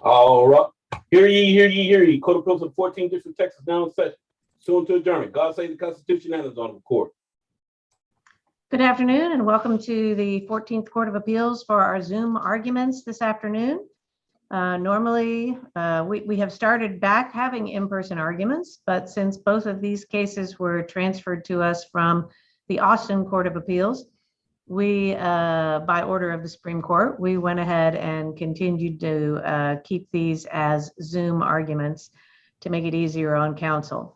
All right. Hear ye, hear ye, hear ye. Court of Appeals of the 14th District, Texas, now in session. Soon to adjournment. God save the Constitution and his honorable court. Good afternoon and welcome to the 14th Court of Appeals for our Zoom arguments this afternoon. Normally, we have started back having in-person arguments, but since both of these cases were transferred to us from the Austin Court of Appeals, we, by order of the Supreme Court, we went ahead and continued to keep these as Zoom arguments to make it easier on counsel.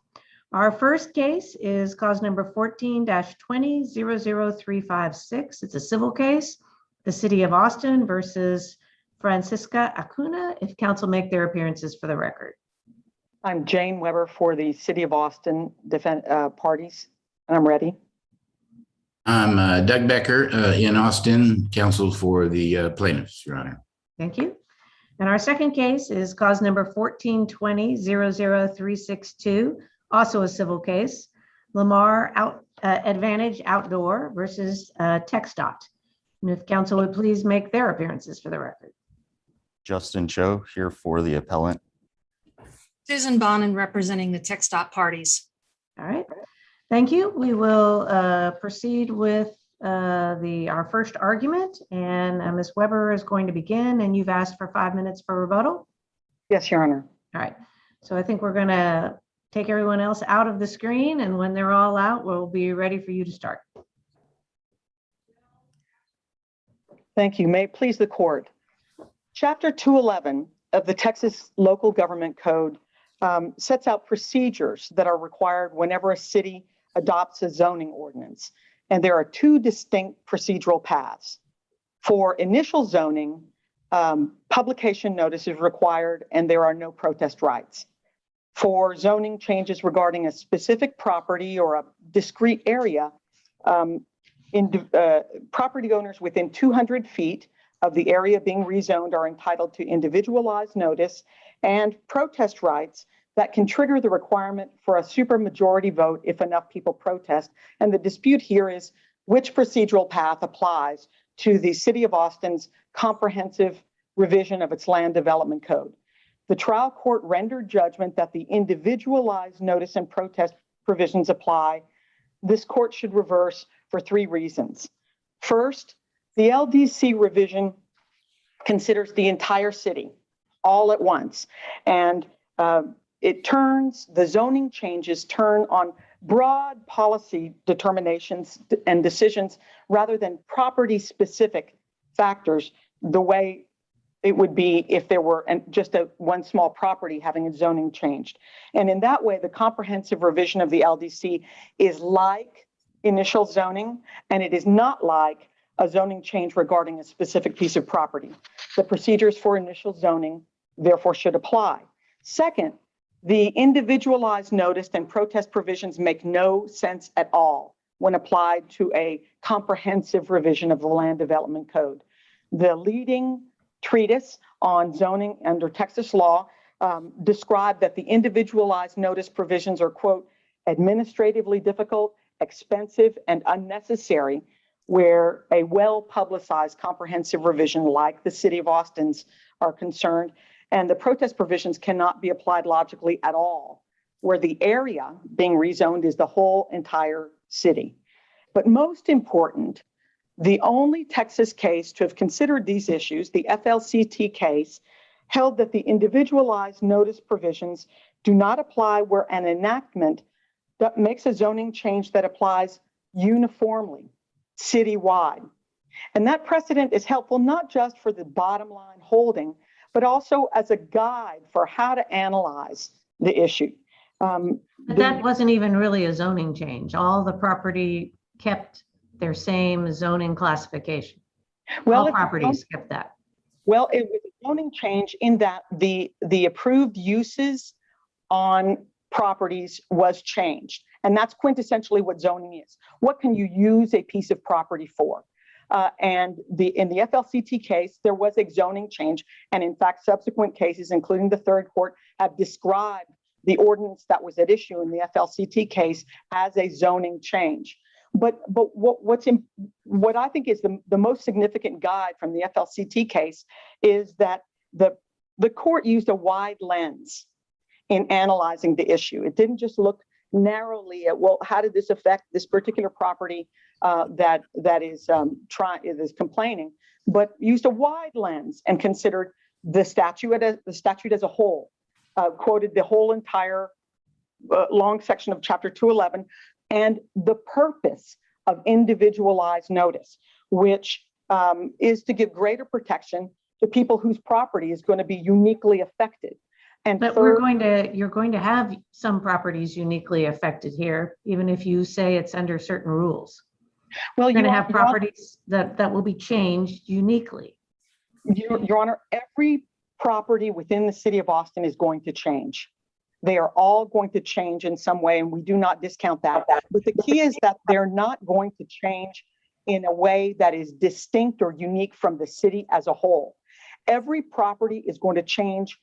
Our first case is cause number 14-20-00356. It's a civil case, the City of Austin versus Francisca Acuna. If counsel make their appearances for the record. I'm Jane Weber for the City of Austin parties, and I'm ready. I'm Doug Becker in Austin, counsel for the plaintiffs, Your Honor. Thank you. And our second case is cause number 14-20-00362, also a civil case, Lamar Advantage Outdoor versus TxDOT. And if counsel would please make their appearances for the record. Justin Cho here for the appellant. Susan Bonin representing the TxDOT parties. All right. Thank you. We will proceed with our first argument, and Ms. Weber is going to begin, and you've asked for 5 minutes for rebuttal. Yes, Your Honor. All right. So I think we're going to take everyone else out of the screen, and when they're all out, we'll be ready for you to start. Thank you. May it please the court. Chapter 211 of the Texas Local Government Code sets out procedures that are required whenever a city adopts a zoning ordinance. And there are two distinct procedural paths. For initial zoning, publication notice is required and there are no protest rights. For zoning changes regarding a specific property or a discrete area, property owners within 200 feet of the area being rezoned are entitled to individualized notice and protest rights that can trigger the requirement for a supermajority vote if enough people protest. And the dispute here is which procedural path applies to the City of Austin's comprehensive revision of its land development code. The trial court rendered judgment that the individualized notice and protest provisions apply. This court should reverse for 3 reasons. First, the LDC revision considers the entire city all at once. And the zoning changes turn on broad policy determinations and decisions rather than property specific factors, the way it would be if there were just one small property having its zoning changed. And in that way, the comprehensive revision of the LDC is like initial zoning, and it is not like a zoning change regarding a specific piece of property. The procedures for initial zoning, therefore, should apply. Second, the individualized notice and protest provisions make no sense at all when applied to a comprehensive revision of the Land Development Code. The leading treatise on zoning under Texas law described that the individualized notice provisions are, quote, administratively difficult, expensive, and unnecessary, where a well-publicized comprehensive revision like the City of Austin's are concerned. And the protest provisions cannot be applied logically at all, where the area being rezoned is the whole entire city. But most important, the only Texas case to have considered these issues, the FLCT case, held that the individualized notice provisions do not apply where an enactment that makes a zoning change that applies uniformly, citywide. And that precedent is helpful not just for the bottom line holding, but also as a guide for how to analyze the issue. But that wasn't even really a zoning change. All the property kept their same zoning classification. All properties kept that. Well, it was a zoning change in that the approved uses on properties was changed. And that's quintessentially what zoning is. What can you use a piece of property for? And in the FLCT case, there was a zoning change. And in fact, subsequent cases, including the third court, have described the ordinance that was at issue in the FLCT case as a zoning change. But what I think is the most significant guide from the FLCT case is that the the court used a wide lens in analyzing the issue. It didn't just look narrowly at, well, how did this affect this particular property that is complaining, but used a wide lens and considered the statute as a whole, quoted the whole entire long section of Chapter 211, and the purpose of individualized notice, which is to give greater protection to people whose property is going to be uniquely affected. And But you're going to have some properties uniquely affected here, even if you say it's under certain rules. well, You're going to Your have Honor, properties that will be changed uniquely. Your Honor, every property within the city of Austin is going to change. They are all going to change in some way, and we do not discount that. But the key is that they're not going to change in a way that is distinct or unique from the city as a whole. Every property is going to change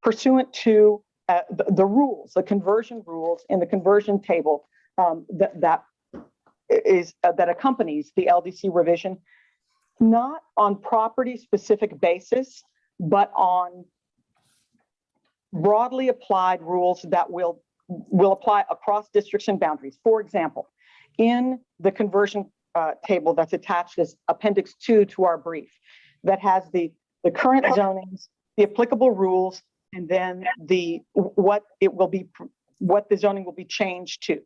pursuant to the rules, the conversion rules in the conversion table that accompanies the LDC revision, not on property-specific basis, but on broadly applied rules that will apply across districts and boundaries. For example, in the conversion table that's attached as Appendix 2 to our brief, that has the current zonings, the applicable rules, and then what the zoning will be changed to.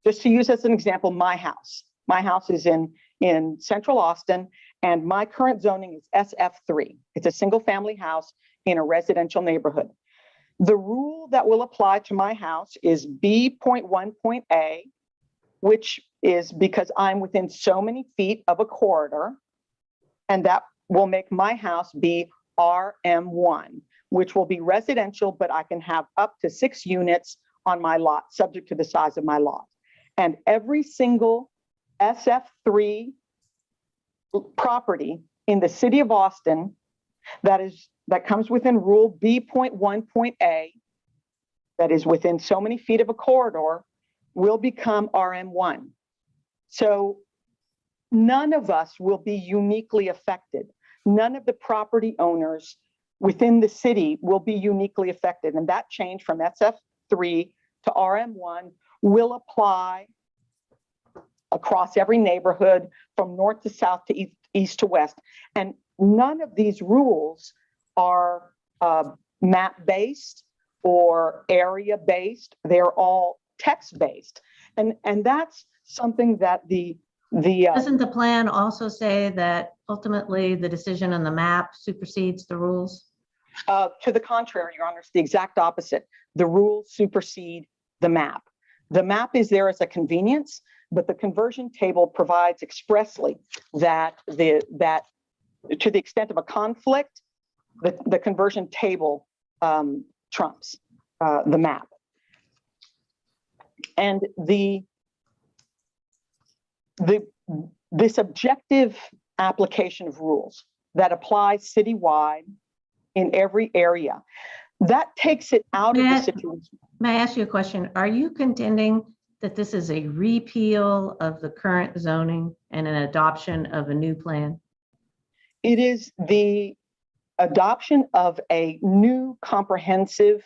Just to use as an example, my house. My house is in Central Austin, and my current zoning is SF3. It's a single family house in a residential neighborhood. The rule that will apply to my house is B.1.A, which is because I'm within so many feet of a corridor, and that will make my house be RM1, which will be residential, but I can have up to 6 units on my lot, subject to the size of my lot. And every single SF3 property in the city of Austin that comes within rule B.1.A, that is within so many feet of a corridor, will become RM1. So none of us will be uniquely affected. None of the property owners within the city will be uniquely affected. And that change from SF3 to RM1 will apply across every neighborhood from north to south to east to west. And none of these rules are map-based or area-based. They're all text-based. And that's something that Doesn't the plan also say that ultimately the decision on the map supersedes the rules? To the contrary, Your Honor, it's the exact opposite. The rules supersede the map. The map is there as a convenience, but the conversion table provides expressly that to the extent of a conflict, the conversion table trumps the map. And this objective application of rules that applies citywide in every area, that takes it out of the situation. May I ask you a question? Are you contending that this is a repeal of the current zoning and an adoption of a new plan? It is the adoption of a new comprehensive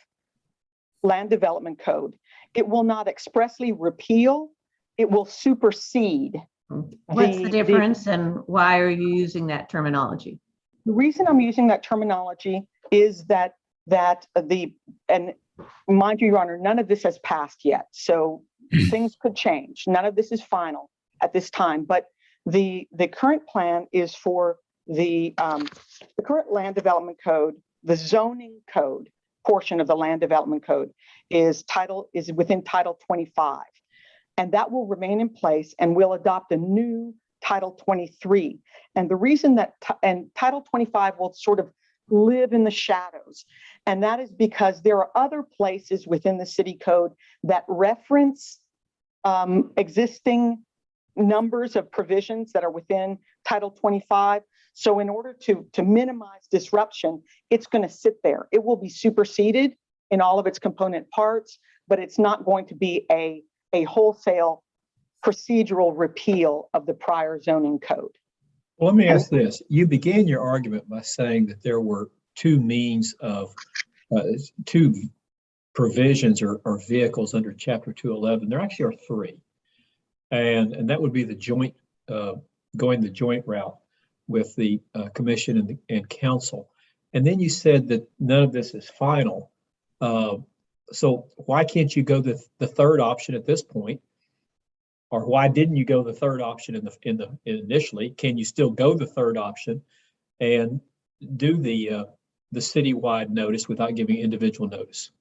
land development code. It will not expressly repeal, it will supersede. What's the difference and why are you using that terminology? The reason I'm using that terminology is that and mind you, Your Honor, none of this has passed yet. So things could change. None of this is final at this time, but the current plan is for the current land development code, the zoning code portion of the land development code is within Title 25. And that will remain in place, and we'll adopt a new Title 23. And the reason that Title 25 will sort of live in the shadows, and that is because there are other places within the city code that reference existing numbers of provisions that are within Title 25. So in order to minimize disruption, it's going to sit there. It will be superseded in all of its component parts, but it's not going to be a wholesale procedural repeal of the prior zoning code. Well, let me ask this. You began your argument by saying that there were two means of two provisions or vehicles under Chapter 211. There actually are three, and that would be the joint going the joint route with the commission and council. And then you said that none of this is final. So why can't you go the third option at this point? Or why didn't you go the third option initially? Can you still go the third option and do the citywide notice without giving individual notice?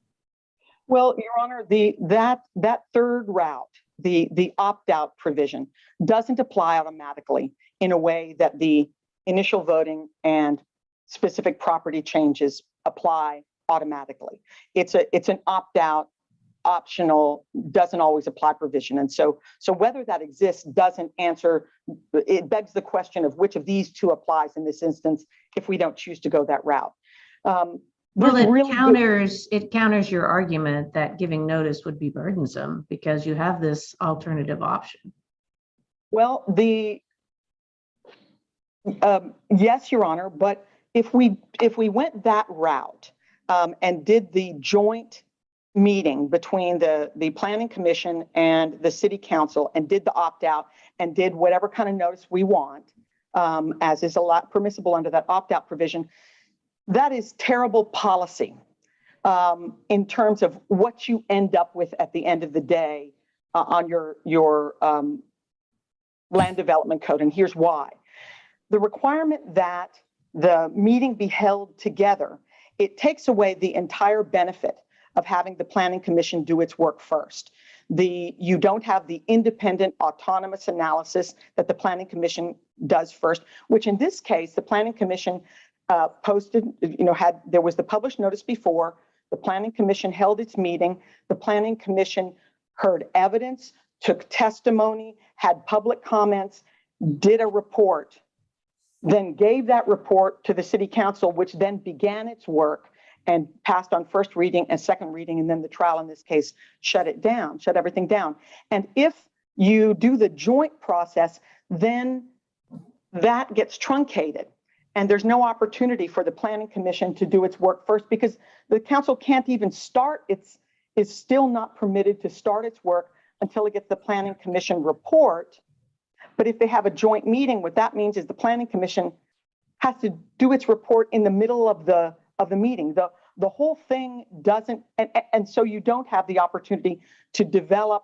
Well, Your Honor, that third route, the opt-out provision, doesn't apply automatically in a way that the initial voting and specific property changes apply automatically. It's an opt-out, optional, doesn't always apply provision. And so whether that exists doesn't answer, it begs the question of which of these two applies in this instance if we don't choose to go that route. Well, it counters your argument that giving notice would be burdensome because you have this alternative option. Well, yes, Your Honor, but if we went that route and did the joint meeting between the Planning Commission and the City Council and did the opt-out and did whatever kind of notice we want, as is permissible under that opt-out provision, that is terrible policy in terms of what you end up with at the end of the day on your land development code. And here's why. The requirement that the meeting be held together, it takes away the entire benefit of having the Planning Commission do its work first. You don't have the independent autonomous analysis that the Planning Commission does first, which in this case, the Planning Commission posted, there was the published notice before, the Planning Commission held its meeting, the Planning Commission heard evidence, took testimony, had public comments, did a report, then gave that report to the City Council, which then began its work and passed on first reading and second reading, and then the trial in this case shut everything down. And if you do the joint process, then that gets truncated. And there's no opportunity for the Planning Commission to do its work first because the council can't even start. It's still not permitted to start its work until it gets the Planning Commission report. But if they have a joint meeting, what that means is the Planning Commission has to do its report in the middle of the meeting. The whole thing doesn't, and so you don't have the opportunity to develop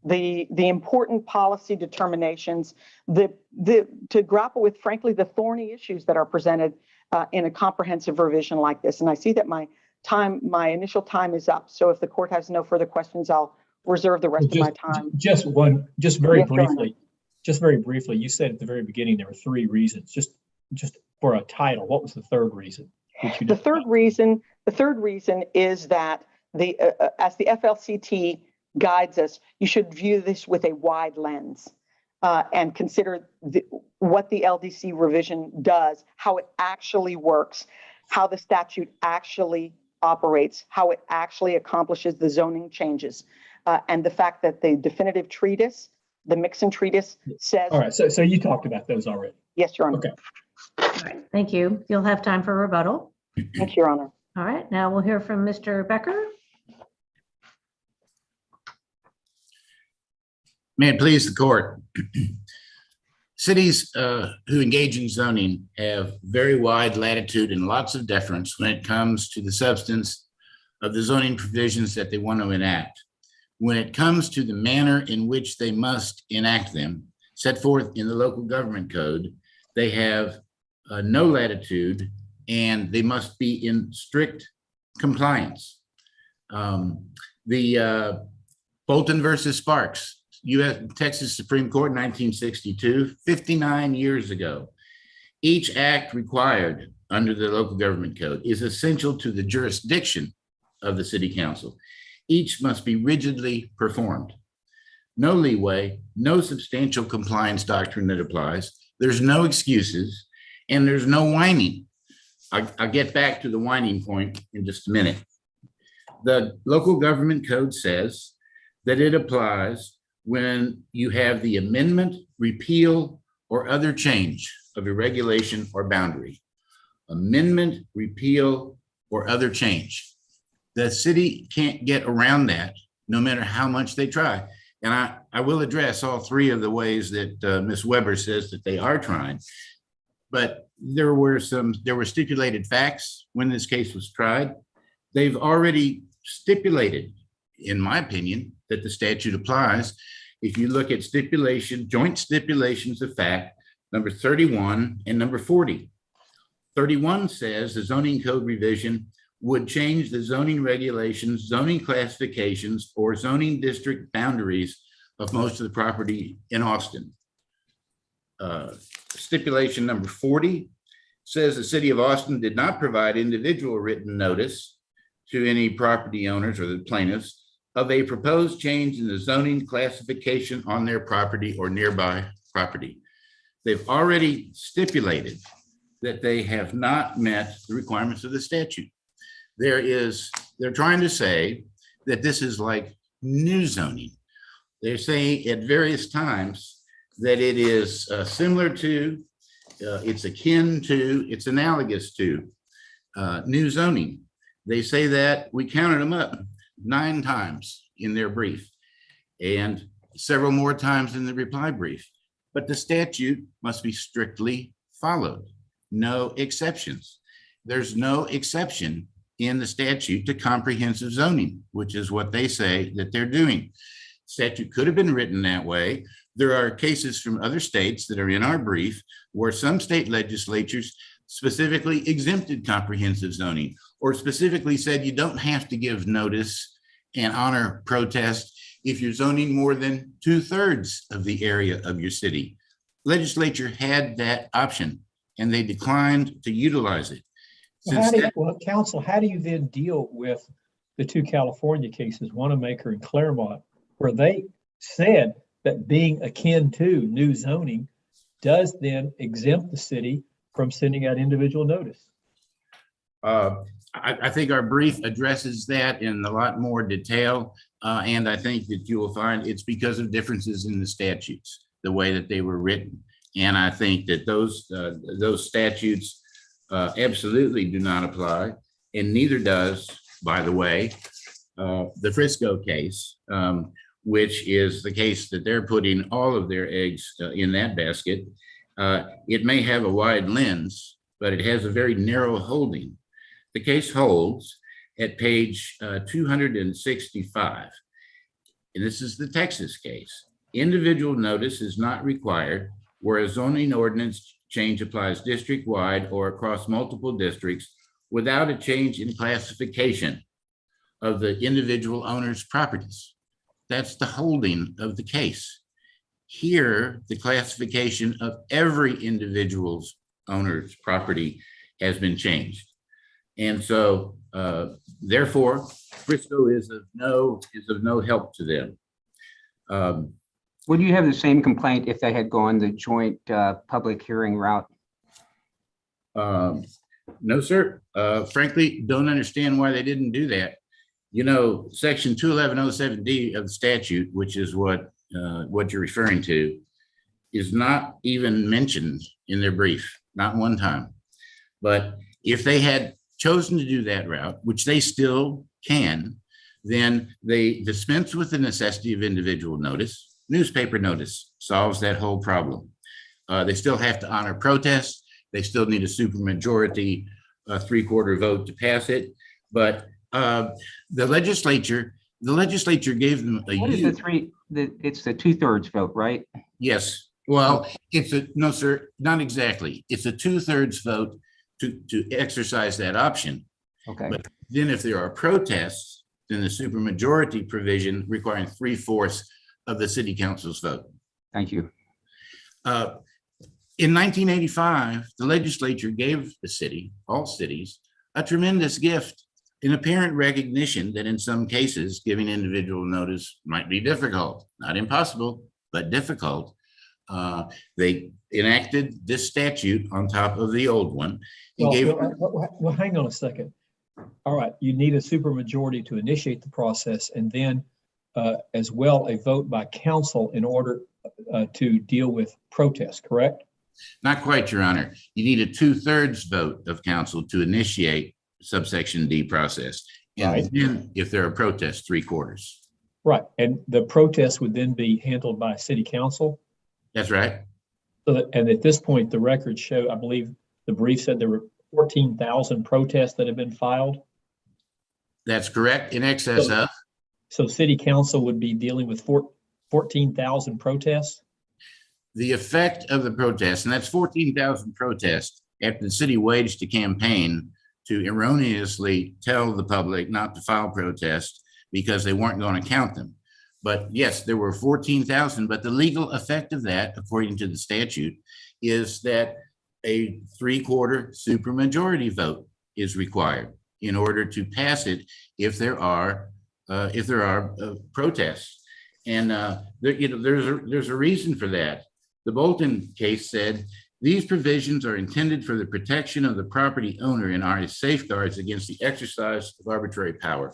the important policy determinations, to grapple with, frankly, the thorny issues that are presented in a comprehensive revision like this. And I see that my initial time is up. So if the court has no further questions, I'll reserve the rest of my time. Just very briefly, you said at the very beginning there were three reasons. Just for a title, what was the third reason? The third reason is that as the FLCT guides us, you should view this with a wide lens and consider what the LDC revision does, how it actually works, how the statute actually operates, how it actually accomplishes the zoning changes, and the fact that the definitive treatise, the Mixon treatise, says. All right, so you talked about those already. Yes, Your Honor. Okay. All right, thank you. You'll have time for rebuttal. Thank you, Your Honor. All right, now we'll hear from Mr. Becker. May it please the court. Cities who engage in zoning have very wide latitude and lots of deference when it comes to the substance of the zoning provisions that they want to enact. When it comes to the manner in which they must enact them, set forth in the local government code, they have no latitude and they must be in strict compliance. The Bolton versus Sparks, Texas Supreme Court, 1962, 59 years ago. Each act required under the local government code is essential to the jurisdiction of the city council. Each must be rigidly performed. No leeway, no substantial compliance doctrine that applies. There's no excuses and there's no whining. I'll get back to the whining point in just a minute. The local government code says that it applies when you have the amendment, repeal, or other change of a regulation or boundary. amendment, repeal, or other change. The city can't get around that no matter how much they try. And I will address all three of the ways that Ms. Weber says that they are trying. But there were stipulated facts when this case was tried. They've already stipulated, in my opinion, that the statute applies. If you look at joint stipulations of fact, number 31 and number 40. 31 says the zoning code revision would change the zoning regulations, zoning classifications, or zoning district boundaries of most of the property in Austin. Stipulation number 40 says the city of Austin did not provide individual written notice to any property owners or the plaintiffs of a proposed change in the zoning classification on their property or nearby property. They've already stipulated that they have not met the requirements of the statute. They're trying to say that this is like new zoning. They're saying at various times that it is similar to, it's akin to, it's analogous to new zoning. They say that, we counted them up 9 times in their brief and several more times in the reply brief. But the statute must be strictly followed. No exceptions. There's no exception in the statute to comprehensive zoning, which is what they say that they're doing. Statute could have been written that way. There are cases from other states that are in our brief where some state legislatures specifically exempted comprehensive zoning or specifically said you don't have to give notice and honor protest if you're zoning more than 2/3 of the area of your city. Legislature had that option and they declined to utilize it. Council, how do you then deal with the 2 California cases, Wanamaker and Claremont, where they said that being akin to new zoning does then exempt the city from sending out individual notice? I think our brief addresses that in a lot more detail. And I think that you will find it's because of differences in the statutes, the way that they were written. And I think that those statutes absolutely do not apply, and neither does, by the way, the Frisco case, which is the case that they're putting all of their eggs in that basket. It may have a wide lens, but it has a very narrow holding. The case holds at page 265, and this is the Texas case. Individual notice is not required where a zoning ordinance change applies district-wide or across multiple districts without a change in classification of the individual owner's properties. That's the holding of the case. Here, the classification of every individual's owner's property has been changed. And so, therefore, Frisco is of no help to them. Would you have the same complaint if they had gone the joint public hearing route? No, sir. Frankly, don't understand why they didn't do that. You know, section 21107D of the statute, which is what you're referring to, is not even mentioned in their brief, not one time. But if they had chosen to do that route, which they still can, then they dispense with the necessity of individual notice. Newspaper notice solves that whole problem. They still have to honor protests. They still need a supermajority, 3/4 vote to pass it. But the legislature gave them a What is it's the 2/3 vote, right? Yes. Well, no, sir, not exactly. It's a 2/3 vote to exercise that option. Okay. But then if there are protests, then the supermajority provision requiring 3/4 of the city council's vote. Thank you. In 1985, the legislature gave the city, all cities, a tremendous gift, an apparent recognition that in some cases, giving individual notice might be difficult, not impossible, but difficult. They enacted this statute on top of the old one. Well, hang on a second. All right, you need a supermajority to initiate the process, and then as well a vote by council in order to deal with protests, correct? Not quite, Your Honor. You need a 2/3 vote of council to initiate subsection D process. And Right. then if there are protests, 3/4. Right, and the protest would then be handled by city council. That's right. So that, and at this point, the records show, I believe the brief said there were 14,000 protests that have been filed. That's correct. In excess of. So city council would be dealing with 14,000 protests. The effect of the protest, and that's 14,000 protests after the city waged a campaign to erroneously tell the public not to file protests because they weren't going to count them. But yes, there were 14,000, but the legal effect of that, according to the statute, is that a 3/4 supermajority vote is required in order to pass it if there are protests. And there's a reason for that. The Bolton case said, these provisions are intended for the protection of the property owner and are safeguards against the exercise of arbitrary power.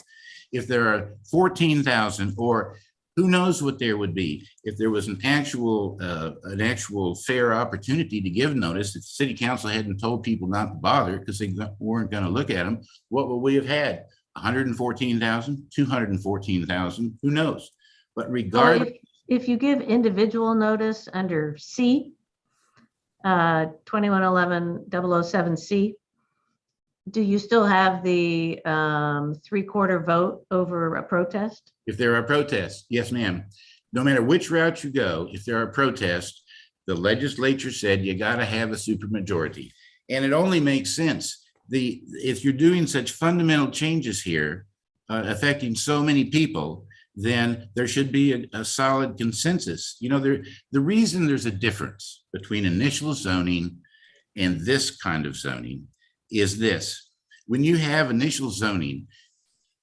If there are 14,000, or who knows what there would be, if there was an actual fair opportunity to give notice, if the city council hadn't told people not to bother because they weren't going to look at them, what would we have had? 114,000, 214,000, who knows? But regardless. If you give individual notice under C, 2111-007C, do you still have the 3/4 vote over a protest? If there are protests, yes, ma'am. No matter which route you go, if there are protests, the legislature said you got to have a supermajority. And it only makes sense. If you're doing such fundamental changes here, affecting so many people, then there should be a solid consensus. You know, the reason there's a difference between initial zoning and this kind of zoning is this. When you have initial zoning,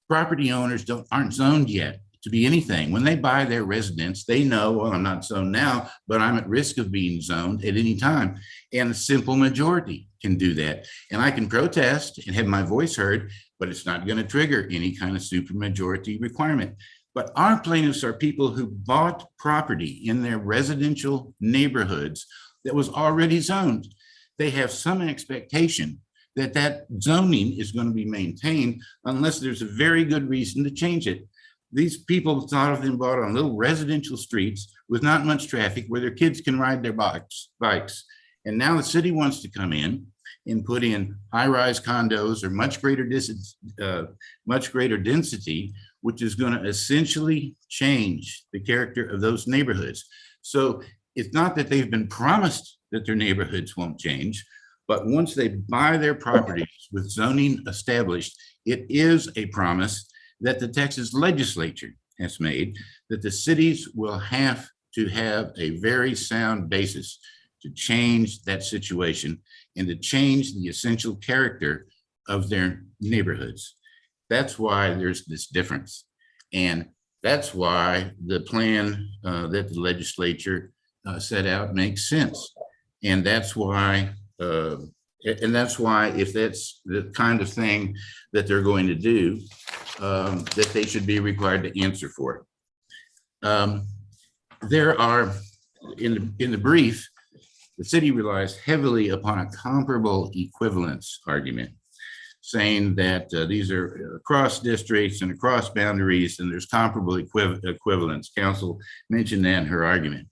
property owners aren't zoned yet to be anything. When they buy their residence, they know, well, I'm not zoned now, but I'm at risk of being zoned at any time. And a simple majority can do that. And I can protest and have my voice heard, but it's not going to trigger any kind of supermajority requirement. But our plaintiffs are people who bought property in their residential neighborhoods that was already zoned. They have some expectation that that zoning is going to be maintained unless there's a very good reason to change it. These people, thought of them bought on little residential streets with not much traffic where their kids can ride their bikes. And now the city wants to come in and put in high-rise condos or much greater density, which is going to essentially change the character of those neighborhoods. So it's not that they've been promised that their neighborhoods won't change, but once they buy their properties with zoning established, it is a promise that the Texas legislature has made that the cities will have to have a very sound basis to change that situation and to change the essential character of their neighborhoods. That's why there's this difference. And that's why the plan that the legislature set out makes sense. And that's why if that's the kind of thing that they're going to do, that they should be required to answer for it. There are, in the brief, the city relies heavily upon a comparable equivalence argument, saying that these are across districts and across boundaries, and there's comparable equivalence. Council mentioned that in her argument.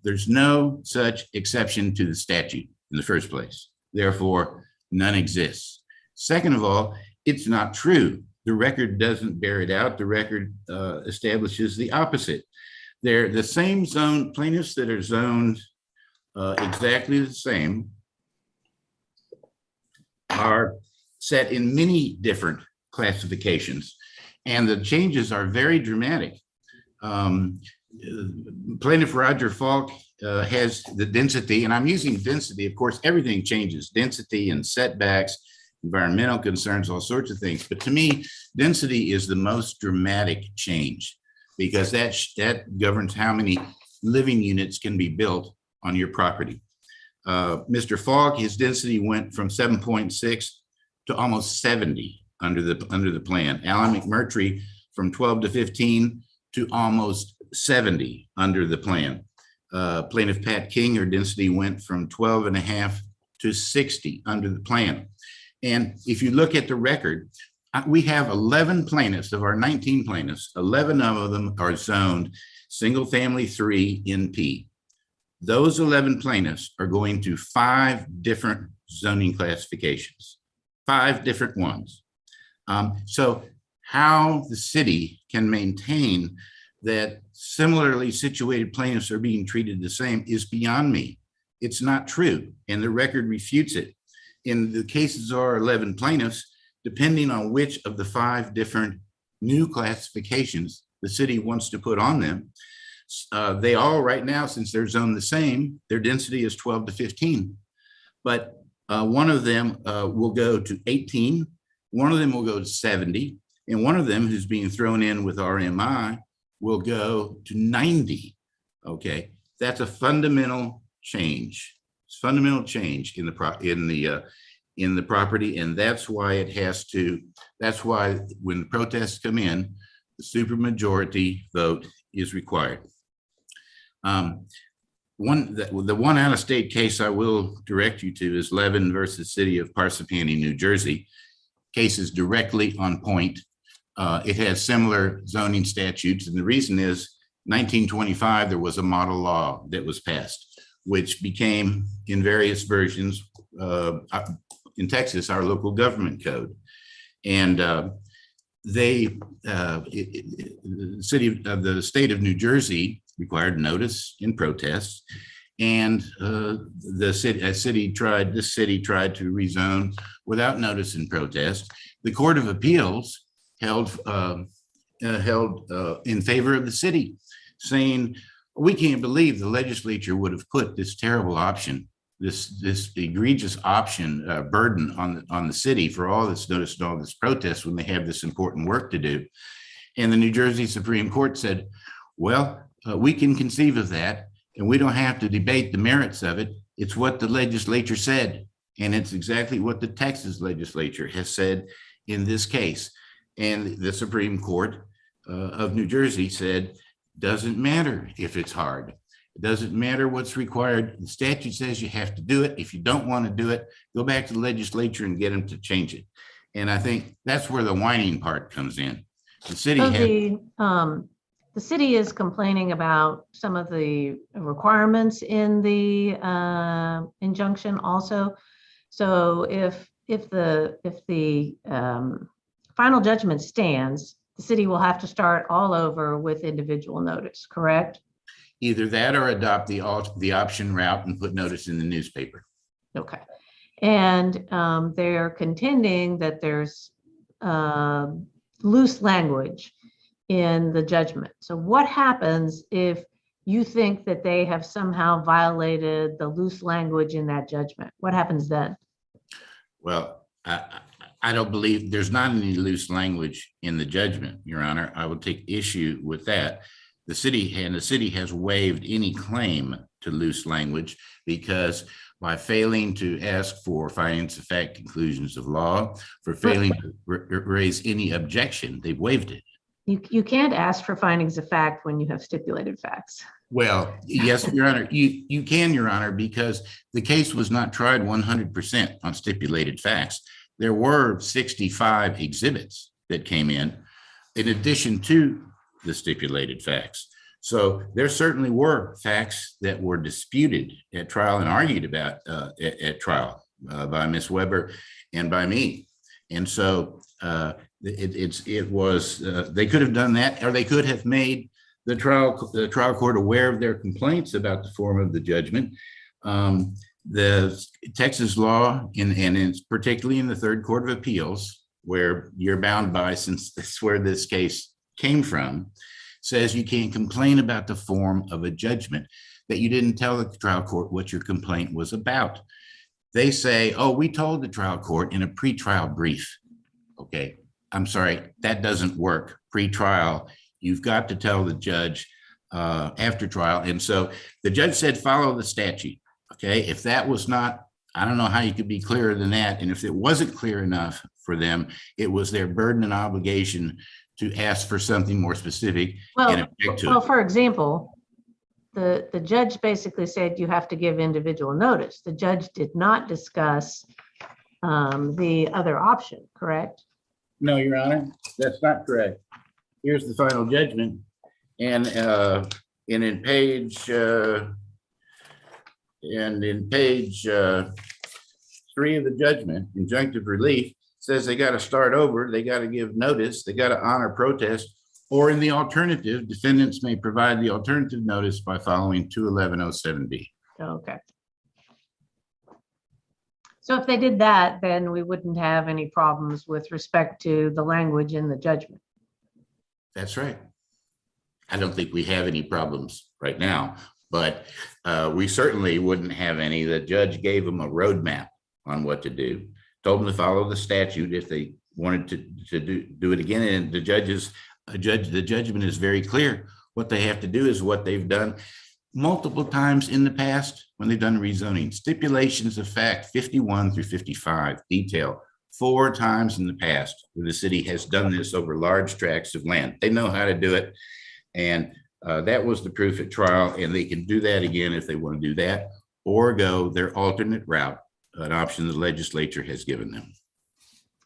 There's no such exception to the statute in the first place. Therefore, none exists. Second of all, it's not true. The record doesn't bear it out. The record establishes the opposite. They're the same zone plaintiffs that are zoned exactly the same are set in many different classifications, and the changes are very dramatic. Plaintiff Roger Falk has the density, and I'm using density, of course, everything changes, density and setbacks, environmental concerns, all sorts of things. But to me, density is the most dramatic change because that governs how many living units can be built on your property. Mr. Falk, his density went from 7.6 to almost 70 under the plan. Alan McMurtry from 12 to 15 to almost 70 under the plan. Plaintiff Pat King, her density went from 12.5 to 60 under the plan. And if you look at the record, we have 11 plaintiffs of our 19 plaintiffs, 11 of them are zoned single family 3 in P. Those 11 plaintiffs are going to 5 different zoning classifications, 5 different ones. So how the city can maintain that similarly situated plaintiffs are being treated the same is beyond me. It's not true, and the record refutes it. In the cases of our 11 plaintiffs, depending on which of the 5 different new classifications the city wants to put on them, they all right now, since they're zoned the same, their density is 12 to 15. But one of them will go to 18, one of them will go to 70, and one of them, who's being thrown in with RMI, will go to 90. Okay, that's a fundamental change. It's fundamental change in the property, and that's why it has to. That's why when the protests come in, the supermajority vote is required. The one out-of-state case I will direct you to is Levin versus City of Parsippany, New Jersey. Case is directly on point. It has similar zoning statutes, and the reason is 1925, there was a model law that was passed, which became, in various versions, in Texas, our local government code. And the state of New Jersey required notice in protest, and this city tried to rezone without notice in protest. The Court of Appeals held in favor of the city, saying, we can't believe the legislature would have put this terrible option, this egregious option burden on the city for all this notice and all this protest when they have this important work to do. And the New Jersey Supreme Court said, well, we can conceive of that, and we don't have to debate the merits of it. It's what the legislature said, and it's exactly what the Texas legislature has said in this case. And the Supreme Court of New Jersey said, doesn't matter if it's hard. It doesn't matter what's required. The statute says you have to do it. If you don't want to do it, go back to the legislature and get them to change it. And I think that's where the whining part comes in. The city the city is complaining about some of the requirements in the injunction also. So if the final judgment stands, the city will have to start all over with individual notice, correct? Either that or adopt the option route and put notice in the newspaper. Okay. And they're contending that there's loose language in the judgment. So what happens if you think that they have somehow violated the loose language in that judgment? What happens then? Well, I don't believe there's not any loose language in the judgment, Your Honor. I would take issue with that. The city has waived any claim to loose language because by failing to ask for findings of fact, conclusions of law, for failing to raise any objection, they've waived it. You can't ask for findings of fact when you have stipulated facts. Well, yes, Your Honor, you can, Your Honor, because the case was not tried 100% on stipulated facts. There were 65 exhibits that came in addition to the stipulated facts. So there certainly were facts that were disputed at trial and argued about at trial by Ms. Weber and by me. And so it was they could have done that, or they could have made the trial court aware of their complaints about the form of the judgment. The Texas law, and it's particularly in the Third Court of Appeals, where you're bound by, since that's where this case came from, says you can't complain about the form of a judgment that you didn't tell the trial court what your complaint was about. They say, oh, we told the trial court in a pretrial brief. Okay, I'm sorry, that doesn't work. Pre-trial, you've got to tell the judge after trial. And so the judge said, follow the statute. Okay, if that was not, I don't know how you could be clearer than that. And if it wasn't clear enough for them, it was their burden and obligation to ask for something more specific and object to it. For example, the judge basically said you have to give individual notice. The judge did not discuss the other option, correct? No, Your Honor, that's not correct. Here's the final judgment. And in page 3 of the judgment, injunctive relief says they got to start over, they got to give notice, they got to honor protest, or in the alternative, defendants may provide the alternative notice by following 21107B. Okay. So if they did that, then we wouldn't have any problems with respect to the language in the judgment. That's right. I don't think we have any problems right now, but we certainly wouldn't have any. The judge gave them a roadmap on what to do, told them to follow the statute if they wanted to do it again. And the judgment is very clear. What they have to do is what they've done multiple times in the past when they've done rezoning. Stipulations of fact 51 through 55 detail 4 times in the past where the city has done this over large tracts of land. They know how to do it. And that was the proof at trial. And they can do that again if they want to do that or go their alternate route, an option the legislature has given them.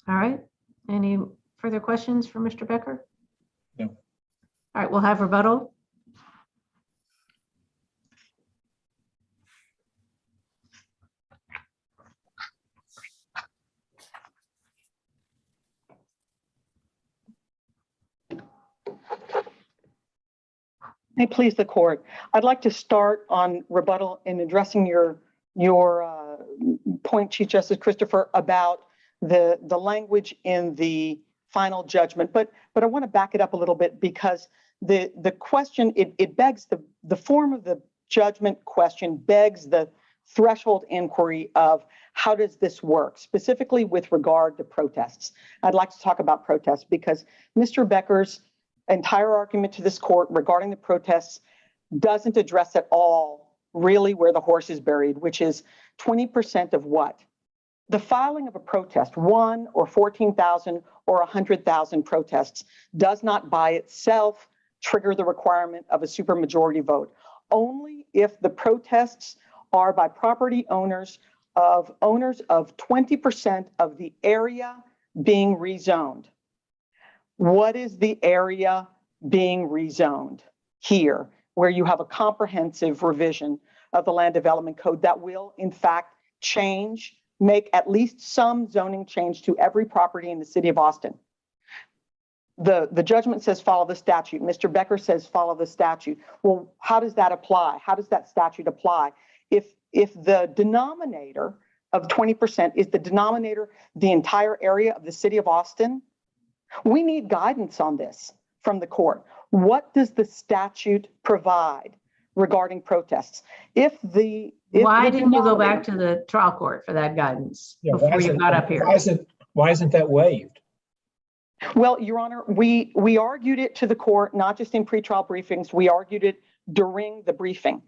All right. Any further questions for Mr. Becker? No. All right, we'll have rebuttal. May it please the court. I'd like to start on rebuttal in addressing your point, Chief Justice Christopher, about the language in the final judgment. But I want to back it up a little bit because the question, it begs the form of the judgment question begs the threshold inquiry of how does this work, specifically with regard to protests. I'd like to talk about protests because Mr. Becker's entire argument to this court regarding the protests doesn't address at all really where the horse is buried, which is 20% of what? The filing of a protest, 1 or 14,000 or 100,000 protests, does not by itself trigger the requirement of a supermajority vote. Only if the protests are by property owners of 20% of the area being rezoned. What is the area being rezoned here, where you have a comprehensive revision of the land development code that will, in fact, make at least some zoning change to every property in the city of Austin? The judgment says follow the statute. Mr. Becker says follow the statute. Well, how does that apply? How does that statute apply? If the denominator of 20% is the denominator, the entire area of the city of Austin, we need guidance on this from the court. What does the statute provide regarding protests? Why didn't you go back to the trial court for that guidance before you got up here? Why isn't that waived? Well, Your Honor, we argued it to the court, not just in pretrial briefings. We argued it during the briefing.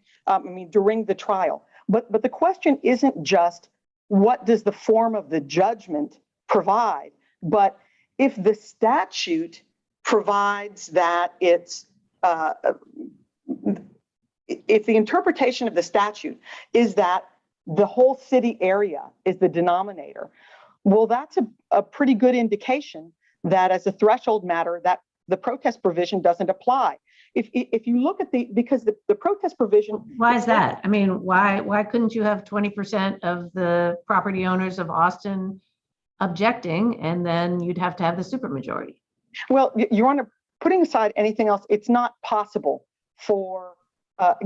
During the trial. But the question isn't just what does the form of the judgment provide, but if the statute provides that if the interpretation of the statute is that the whole city area is the denominator, well, that's a pretty good indication that as a threshold matter, that the protest provision doesn't apply. If you look at because the protest provision. Why is that? I mean, why couldn't you have 20% of the property owners of Austin objecting, and then you'd have to have the supermajority? Well, Your Honor, putting aside anything else, it's not possible for,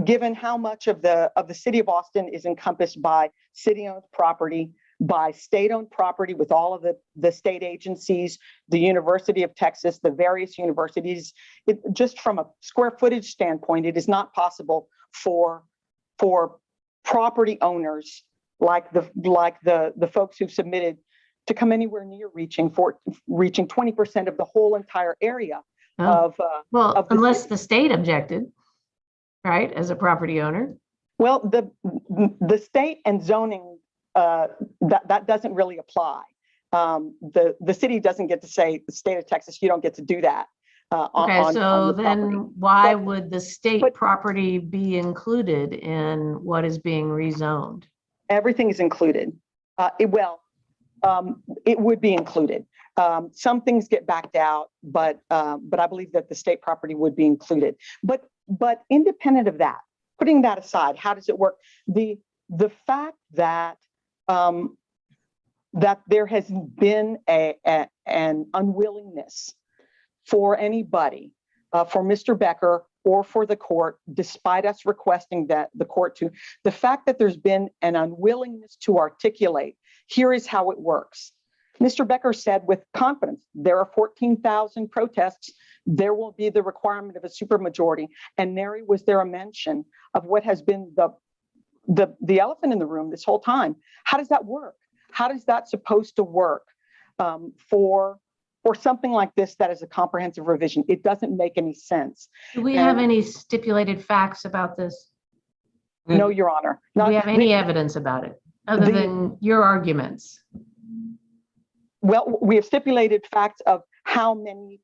given how much of the city of Austin is encompassed by city-owned property, by state-owned property with all of the state agencies, the University of Texas, the various universities. Just from a square footage standpoint, it is not possible for property owners like the folks who've submitted to come anywhere near reaching 20% of the whole entire area unless the state objected, right, as a property owner. Well, the state and zoning, that doesn't really apply. The city doesn't get to say, the state of Texas, you don't get to do that. Okay, on so the then property. why But- would the state but- property be included in what is being rezoned? Everything is included. It would be included. Some things get backed out, but I believe that the state property would be included. But independent of that, putting that aside, how does it work? The fact that that there has been an unwillingness for anybody, for Mr. Becker or for the court, despite us requesting that the court to, the fact that there's been an unwillingness to articulate, here is how it works. Mr. Becker said with confidence, there are 14,000 protests, there will be the requirement of a supermajority. And nary was there a mention of what has been the elephant in the room this whole time. How does that work? How is that supposed to work for something like this that is a comprehensive revision? It doesn't make any sense. Do we have any stipulated facts about this? No, Your Honor. Do we have any evidence about it other than your arguments? Well, we have stipulated facts of how many,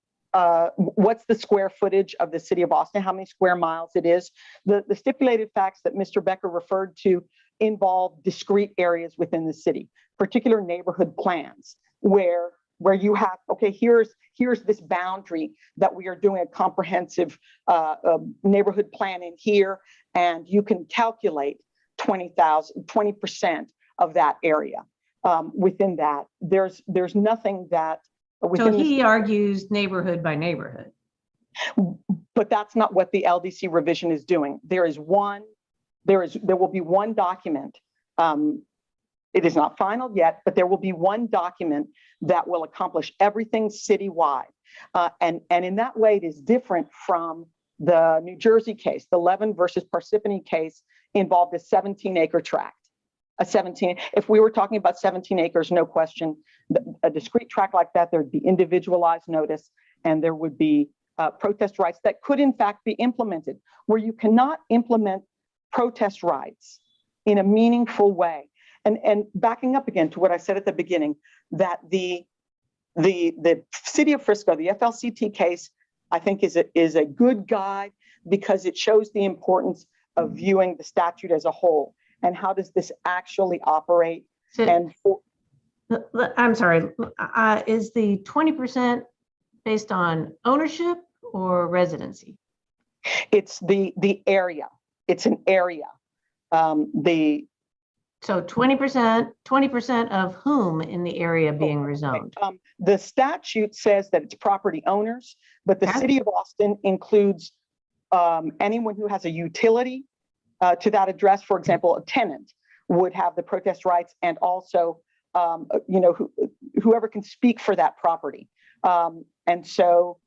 what's the square footage of the city of Austin, how many square miles it is. The stipulated facts that Mr. Becker referred to involve discrete areas within the city, particular neighborhood plans where you have, okay, here's this boundary that we are doing a comprehensive neighborhood plan in here, and you can calculate 20% of that area. Within that, there's nothing that So he argues neighborhood by neighborhood. But that's not what the LDC revision is doing. There will be one document. It is not final yet, but there will be one document that will accomplish everything citywide. And in that way, it is different from the New Jersey case. The Levin versus Parsippany case involved a 17-acre tract. If we were talking about 17 acres, no question, a discrete tract like that, there'd be individualized notice, and there would be protest rights that could in fact be implemented. Where you cannot implement protest rights in a meaningful way. And backing up again to what I said at the beginning, that the city of Frisco, the FLCT case, I think is a good guide because it shows the importance of viewing the statute as a whole. And how does this actually operate? So, I'm sorry, is the 20% based on ownership or residency? It's the area. It's an area. So 20% of whom in the area being rezoned? The statute says that it's property owners, but the city of Austin includes anyone who has a utility to that address. For example, a tenant would have the protest rights, and also, whoever can speak for that property. And so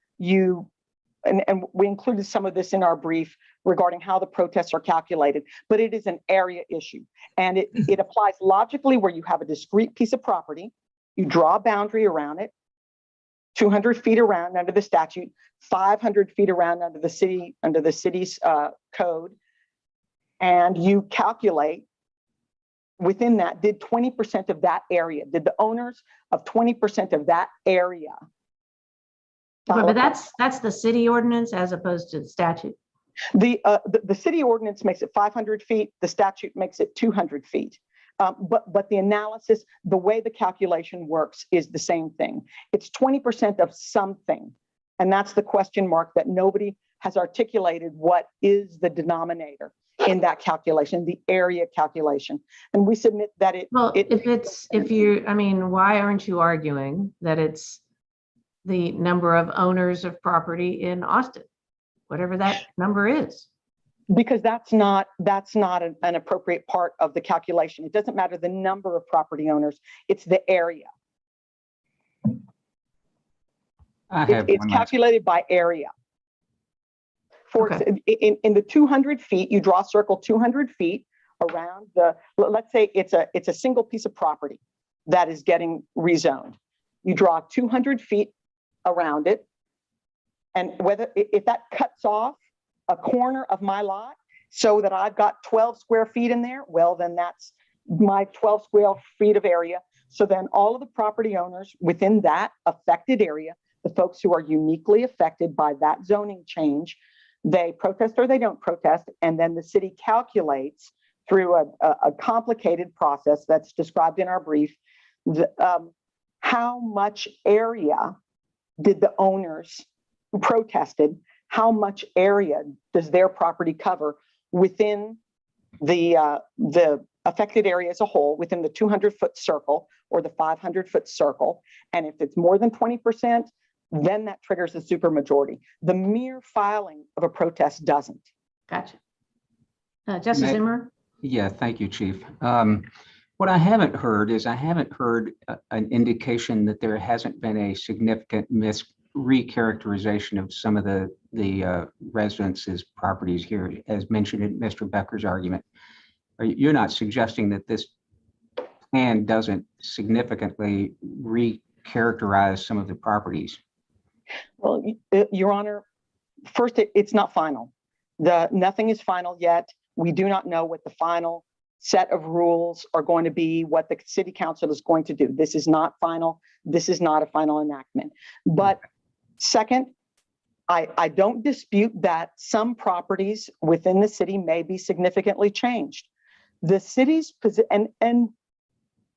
and we included some of this in our brief regarding how the protests are calculated, but it is an area issue. And it applies logically where you have a discrete piece of property, you draw a boundary around it, 200 feet around under the statute, 500 feet around under the city's code, and you calculate within that, did 20% of that area, did the owners of 20% of that area? But that's the city ordinance as opposed to the statute. The city ordinance makes it 500 feet. The statute makes it 200 feet. But the analysis, the way the calculation works is the same thing. It's 20% of something. And that's the question mark that nobody has articulated. What is the denominator in that calculation, the area calculation? And we submit that why aren't you arguing that it's the number of owners of property in Austin, whatever that number is? Because that's not an appropriate part of the calculation. It doesn't matter the number of property owners, it's the area. It's calculated by area. In the 200 feet, you draw a circle 200 feet around let's say it's a single piece of property that is getting rezoned. You draw 200 feet around it. And if that cuts off a corner of my lot so that I've got 12 square feet in there, well, then that's my 12 square feet of area. So then all of the property owners within that affected area the folks who are uniquely affected by that zoning change, they protest or they don't protest, and then the city calculates through a complicated process that's described in our brief, how much area did the owners who protested, how much area does their property cover within the affected area as a whole, within the 200-foot circle or the 500-foot circle. And if it's more than 20%, then that triggers a supermajority. The mere filing of a protest doesn't. Gotcha. Justice Zimmer? Yeah, thank you, Chief. What I haven't heard is an indication that there hasn't been a significant recharacterization of some of the residents' properties here, as mentioned in Mr. Becker's argument. You're not suggesting that this plan doesn't significantly recharacterize some of the properties? Well, Your Honor, first, it's not final. Nothing is final yet. We do not know what the final set of rules are going to be, what the city council is going to do. This is not final. This is not a final enactment. But second, I don't dispute that some properties within the city may be significantly changed. The city's position, and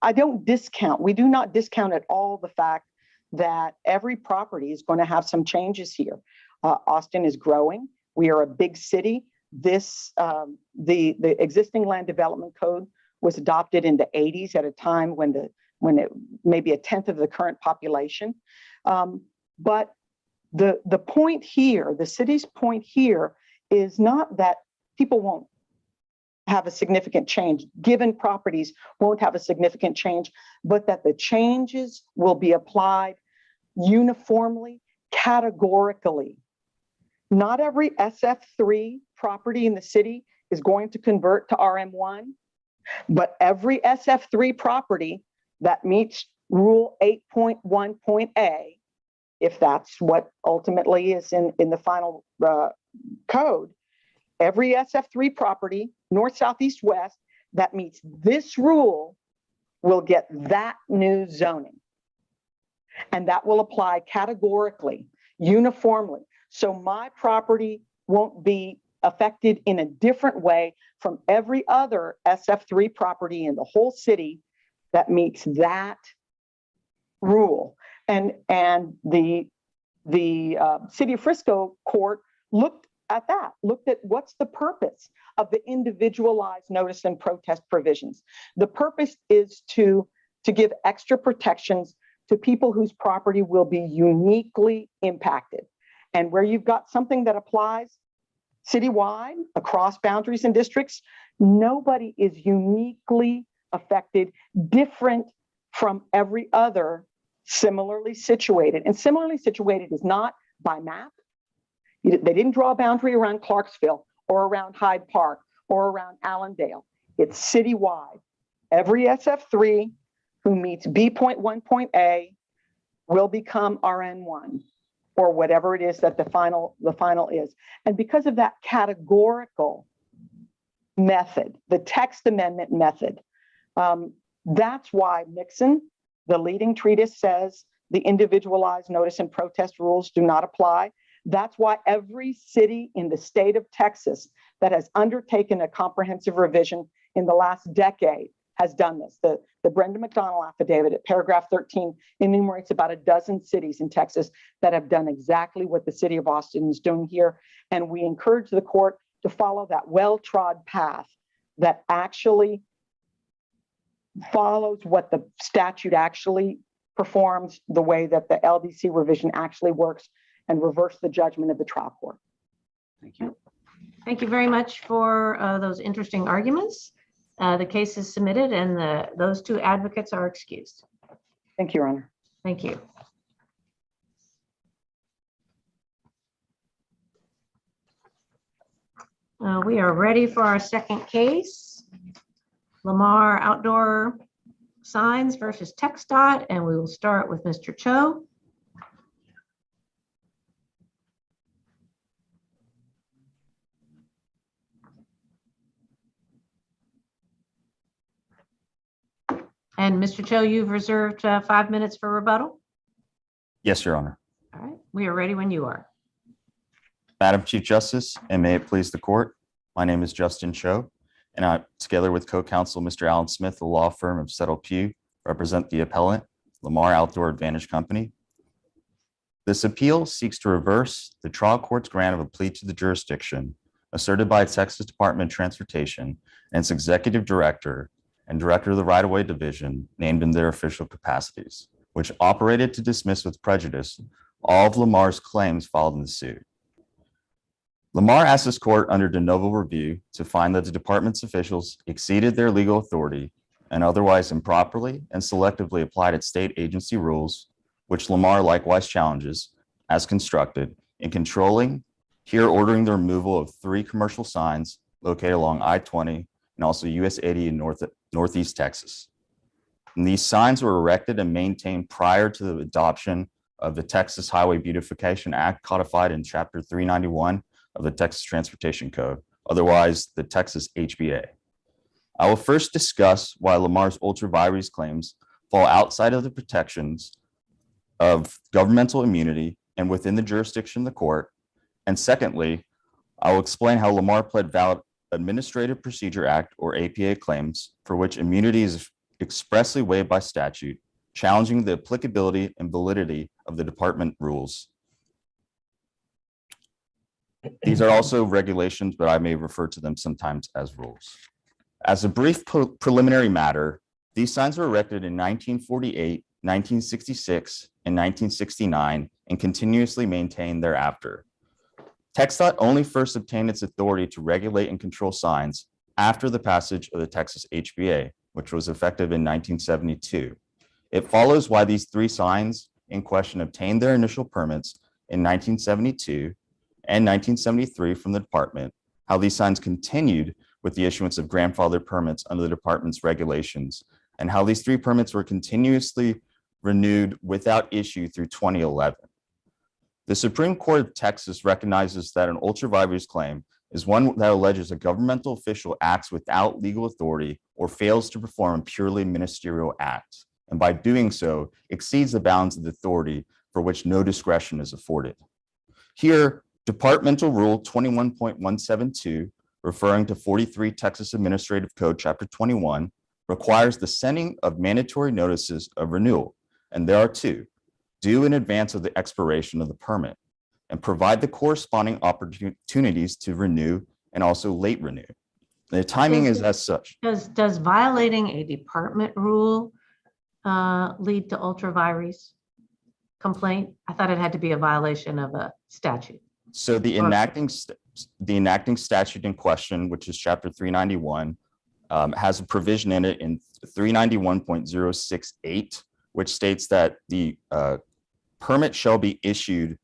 I don't discount, we do not discount at all the fact that every property is going to have some changes here. Austin is growing. We are a big city. The existing land development code was adopted in the 80s at a time when it may be a tenth of the current population. But the point here, the city's point here, is not that people won't have a significant change, given properties won't have a significant change, but that the changes will be applied uniformly, categorically. Not every SF3 property in the city is going to convert to RM1, but every SF3 property that meets Rule 8.1.A, if that's what ultimately is in the final code, every SF3 property, north, south, east, west, that meets this rule will get that new zoning. And that will apply categorically, uniformly. So my property won't be affected in a different way from every other SF3 property in the whole city that meets that rule. And the City of Frisco court looked at that, looked at what's the purpose of the individualized notice and protest provisions. The purpose is to give extra protections to people whose property will be uniquely impacted. And where you've got something that applies citywide, across boundaries and districts, nobody is uniquely affected, different from every other similarly situated. And similarly situated is not by map. They didn't draw a boundary around Clarksville or around Hyde Park or around Allendale. It's citywide. Every SF3 who meets B.1.A will become RN1 or whatever it is that the final is. And because of that categorical method, the text amendment method, that's why Nixon, the leading treatise, says the individualized notice and protest rules do not apply. That's why every city in the state of Texas that has undertaken a comprehensive revision in the last decade has done this. The Brenda McDonald affidavit at paragraph 13 enumerates about a dozen cities in Texas that have done exactly what the city of Austin is doing here. And we encourage the court to follow that well-trod path that actually follows what the statute actually performs, the way that the LDC revision actually works, and reverse the judgment of the trial court. Thank you. Thank you very much for those interesting arguments. The case is submitted and those two advocates are excused. Thank you, Your Honor. Thank you. We are ready for our second case. Lamar Outdoor Signs versus TxDOT, and we will start with Mr. Cho. And Mr. Cho, you've reserved 5 minutes for rebuttal. Yes, Your Honor. All We are ready when you are. Madam Chief Justice, and may it please the court, my name is Justin Cho, and I, together with co-counsel Mr. Alan Smith, the law firm of Settle Pugh, represent the appellant, Lamar Outdoor Advantage Company. This appeal seeks to reverse the trial court's grant of a plea to the jurisdiction asserted by Texas Department of Transportation and its executive director and director of the right-of-way division named in their official capacities, which operated to dismiss with prejudice all of Lamar's claims filed in the suit. Lamar asked this court under de novo review to find that the department's officials exceeded their legal authority and otherwise improperly and selectively applied its state agency rules, which Lamar likewise challenges as constructed in controlling, here ordering the removal of 3 commercial signs located along I-20 and also US 80 in Northeast Texas. And these signs were erected and maintained prior to the adoption of the Texas Highway Beautification Act codified in Chapter 391 of the Texas Transportation Code, otherwise the Texas HBA. I will first discuss why Lamar's ultra vires claims fall outside of the protections of governmental immunity and within the jurisdiction of the court. And secondly, I will explain how Lamar pled valid Administrative Procedure Act or APA claims for which immunity is expressly waived by statute, challenging the applicability and validity of the department rules. These are also regulations, but I may refer to them sometimes as rules. As a brief preliminary matter, these signs were erected in 1948, 1966, and 1969 and continuously maintained thereafter. TxDOT only first obtained its authority to regulate and control signs after the passage of the Texas HBA, which was effective in 1972. It follows why these 3 signs in question obtained their initial permits in 1972 and 1973 from the department, how these signs continued with the issuance of grandfather permits under the department's regulations, and how these 3 permits were continuously renewed without issue through 2011. The Supreme Court of Texas recognizes that an ultra vires claim is one that alleges a governmental official acts without legal authority or fails to perform a purely ministerial act, and by doing so exceeds the bounds of the authority for which no discretion is afforded. Here, Departmental Rule 21.172, referring to 43 Texas Administrative Code Chapter 21, requires the sending of mandatory notices of renewal, and there are 2, due in advance of the expiration of the permit, and provide the corresponding opportunities to renew and also late renew. The timing is as such. Does violating a department rule lead to ultra vires complaint? I thought it had to be a violation of a statute. So the enacting statute in question, which is Chapter 391, has a provision in it in 391.068, which states that the permit shall be issued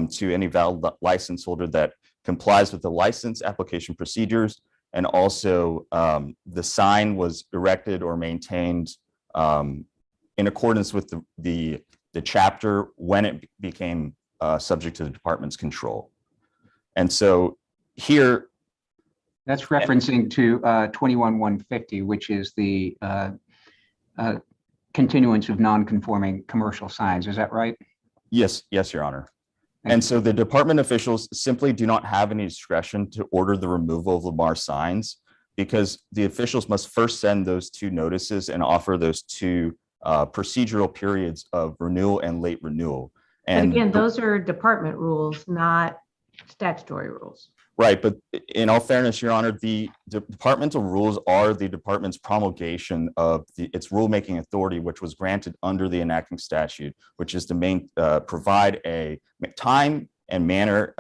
to any valid license holder that complies with the license application procedures, and also the sign was erected or maintained in accordance with the chapter when it became subject to the department's control. And so here, That's referencing to 21-150, which is the continuance of non-conforming commercial signs. Is that right? yes, Your Honor. Thank And so the department officials simply do not have any discretion to order the removal of Lamar signs, because the officials must first send those 2 notices and offer those 2 procedural periods of renewal and late renewal. And again, those are department rules, not statutory rules. Right, but in all fairness, Your Honor, the departmental rules are the department's promulgation of its rulemaking authority, which was granted under the enacting statute, which is to provide a time and manner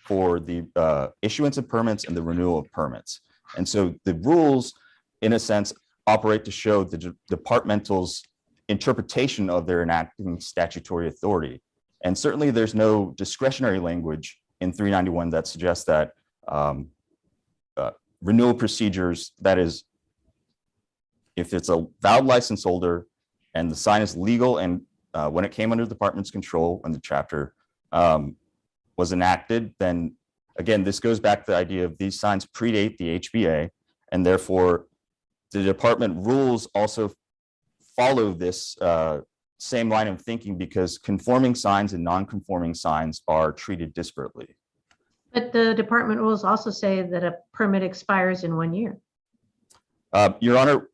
for the issuance of permits and the renewal of permits. And so the rules, in a sense, operate to show the departmental's interpretation of their enacting statutory authority. And certainly there's no discretionary language in 391 that suggests that renewal procedures, that is, if it's a valid license holder and the sign is legal, and when it came under the department's control when the chapter was enacted, then again, this goes back to the idea of these signs predate the HBA, and therefore the department rules also follow this same line of thinking because conforming signs and non-conforming signs are treated disparately. But the department rules also say that a permit expires in 1 year. Your Honor,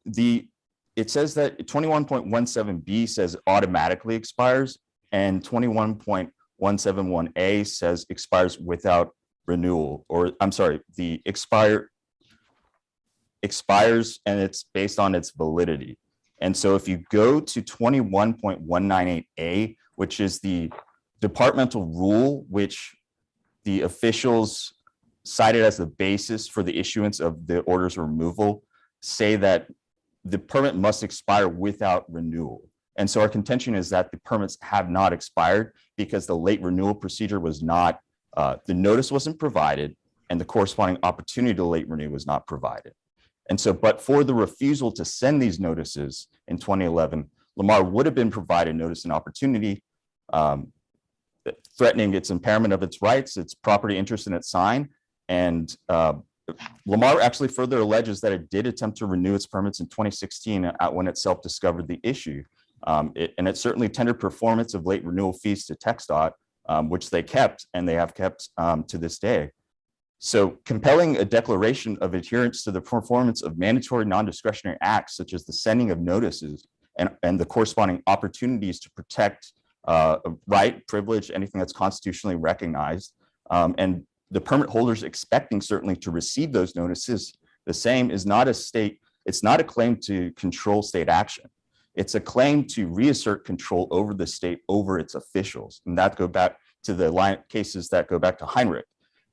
it says that 21.17B says automatically expires, and 21.171A says expires without renewal, or I'm sorry, the expires and it's based on its validity. And so if you go to 21.198A, which is the departmental rule, which the officials cited as the basis for the issuance of the orders of removal, say that the permit must expire without renewal. And so our contention is that the permits have not expired because the late renewal procedure was not, the notice wasn't provided and the corresponding opportunity to late renew was not provided. And so, but for the refusal to send these notices in 2011, Lamar would have been provided notice and opportunity, threatening its impairment of its rights, its property interest in its sign. And Lamar actually further alleges that it did attempt to renew its permits in 2016 when it self-discovered the issue. And it certainly tendered performance of late renewal fees to TxDOT, which they kept and they have kept to this day. So compelling a declaration of adherence to the performance of mandatory non-discretionary acts, such as the sending of notices and the corresponding opportunities to protect right, privilege, anything that's constitutionally recognized, and the permit holders expecting certainly to receive those notices, the same is not a state, it's not a claim to control state action. It's a claim to reassert control over the state, over its officials. And that go back to the line cases that go back to Heinrich.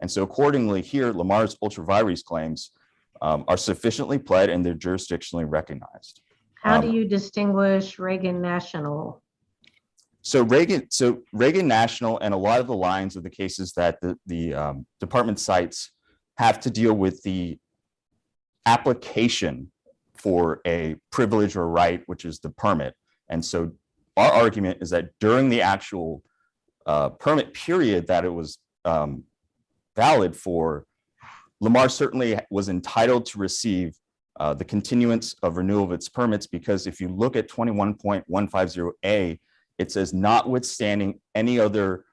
And so accordingly here, Lamar's ultra vires claims are sufficiently pled and they're jurisdictionally recognized. How do you distinguish Reagan National? So Reagan National and a lot of the lines of the cases that the department cites have to deal with the application for a privilege or right, which is the permit. And so our argument is that during the actual permit period that it was valid for, Lamar certainly was entitled to receive the continuance of renewal of its permits, because if you look at 21.150A, it says notwithstanding any other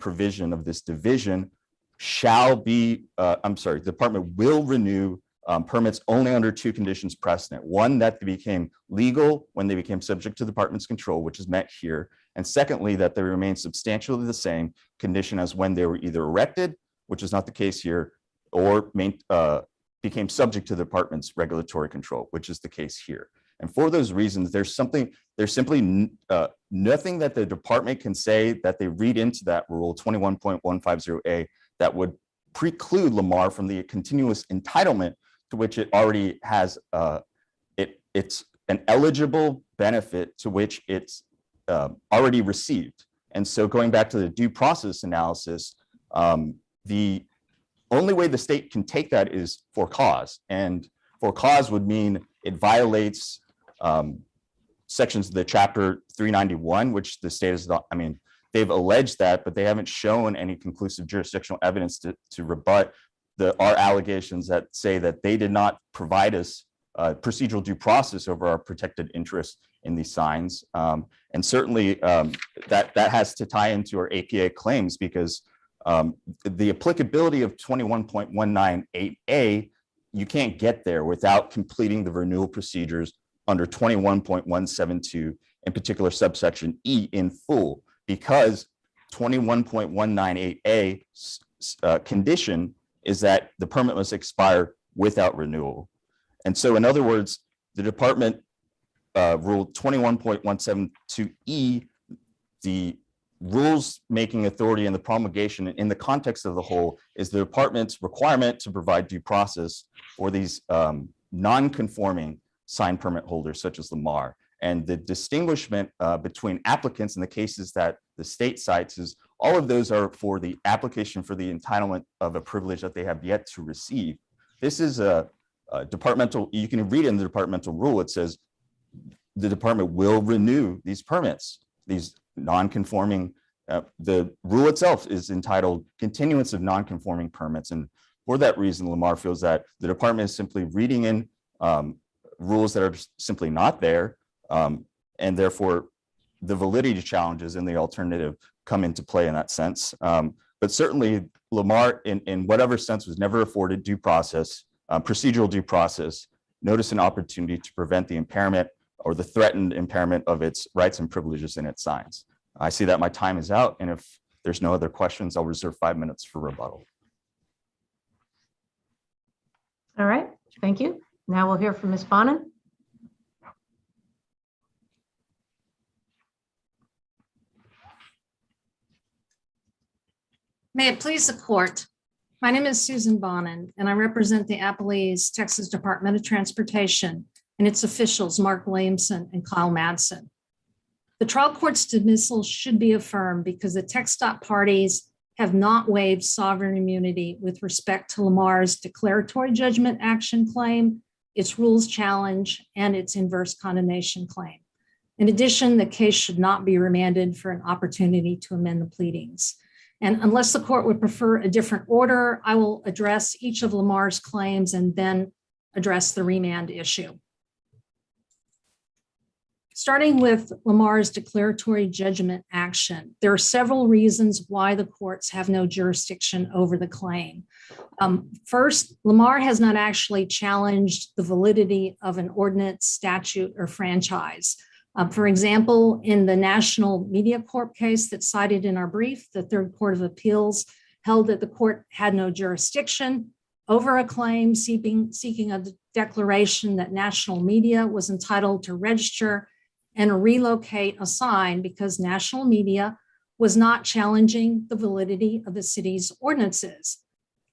provision of this division shall be, the department will renew permits only under two conditions precedent. One, that they became legal when they became subject to the department's control, which is met here. And secondly, that they remain substantially the same condition as when they were either erected, which is not the case here, or became subject to the department's regulatory control, which is the case here. And for those reasons, there's simply nothing that the department can say that they read into that rule 21.150A that would preclude Lamar from the continuous entitlement to which it already has. It's an eligible benefit to which it's already received. And so going back to the due process analysis, the only way the state can take that is for cause, and for cause would mean it violates sections of the chapter 391, which the state is not, they've alleged that, but they haven't shown any conclusive jurisdictional evidence to rebut our allegations that say that they did not provide us procedural due process over our protected interest in these signs. And certainly that has to tie into our APA claims, because the applicability of 21.198A, you can't get there without completing the renewal procedures under 21.172, in particular subsection E, in full, because 21.198A condition is that the permit must expire without renewal. And so in other words, the department rule 21.172E, the rules making authority and the promulgation in the context of the whole is the department's requirement to provide due process for these non-conforming sign permit holders such as Lamar. And the distinguishment between applicants in the cases that the state cites is all of those are for the application for the entitlement of a privilege that they have yet to receive. This is a departmental, you can read in the departmental rule, it says the department will renew these permits, these non-conforming, the rule itself is entitled continuance of non-conforming permits. And for that reason, Lamar feels that the department is simply reading in rules that are simply not there. And therefore, the validity challenges in the alternative come into play in that sense. But certainly Lamar, in whatever sense, was never afforded due process, procedural due process, notice and opportunity to prevent the impairment or the threatened impairment of its rights and privileges in its signs. I see that my time is out, and if there's no other questions, I'll reserve 5 minutes for rebuttal. All right, thank you. Now we'll hear from Ms. Bonin. May it please the court. My name is Susan Bonin, and I represent the Appalachian Texas Department of Transportation and its officials, Mark Williamson and Kyle Madsen. The trial court's dismissal should be affirmed because the TxDOT parties have not waived sovereign immunity with respect to Lamar's declaratory judgment action claim, its rules challenge, and its inverse condemnation claim. In addition, the case should not be remanded for an opportunity to amend the pleadings. And unless the court would prefer a different order, I will address each of Lamar's claims and then address the remand issue. Starting with Lamar's declaratory judgment action, there are several reasons why the courts have no jurisdiction over the claim. First, Lamar has not actually challenged the validity of an ordinance, statute, or franchise. For example, in the National Media Corp case that's cited in our brief, the Third Court of Appeals held that the court had no jurisdiction over a claim seeking a declaration that national media was entitled to register and relocate a sign because national media was not challenging the validity of the city's ordinances.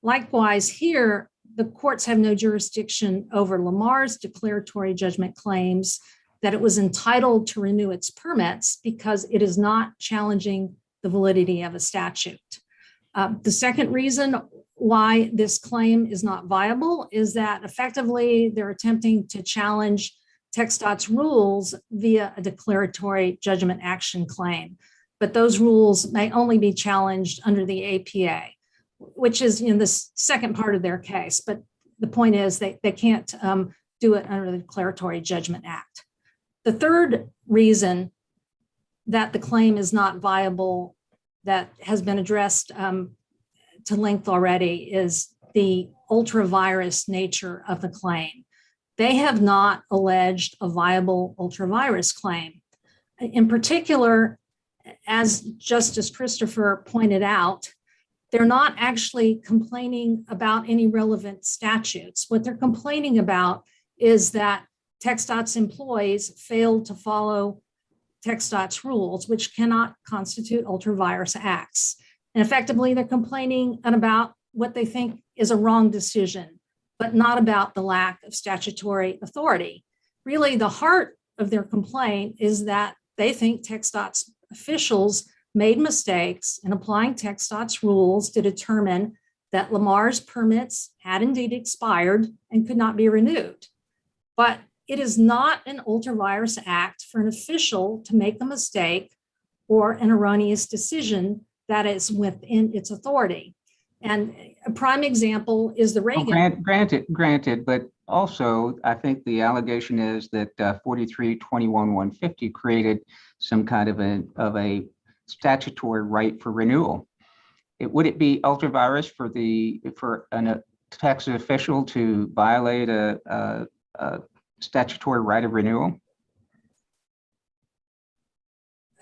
Likewise, here, the courts have no jurisdiction over Lamar's declaratory judgment claims that it was entitled to renew its permits because it is not challenging the validity of a statute. The second reason why this claim is not viable is that effectively they're attempting to challenge TxDOT's rules via a declaratory judgment action claim. But those rules may only be challenged under the APA, which is in the second part of their case. But the point is they can't do it under the Declaratory Judgment Act. The third reason that the claim is not viable that has been addressed to length already is the ultra-virus nature of the claim. They have not alleged a viable ultra-virus claim. In particular, as Justice Christopher pointed out, they're not actually complaining about any relevant statutes. What they're complaining about is that TxDOT's employees failed to follow TxDOT's rules, which cannot constitute ultra-virus acts. And effectively, they're complaining about what they think is a wrong decision, but not about the lack of statutory authority. Really, the heart of their complaint is that they think TxDOT's officials made mistakes in applying TxDOT's rules to determine that Lamar's permits had indeed expired and could not be renewed. But it is not an ultra-virus act for an official to make a mistake or an erroneous decision that is within its authority. And a prime example is the Reagan. Granted, but also I think the allegation is that 43-21-150 created some kind of a statutory right for renewal. Would it be ultra-virus for a Texas official to violate a statutory right of renewal?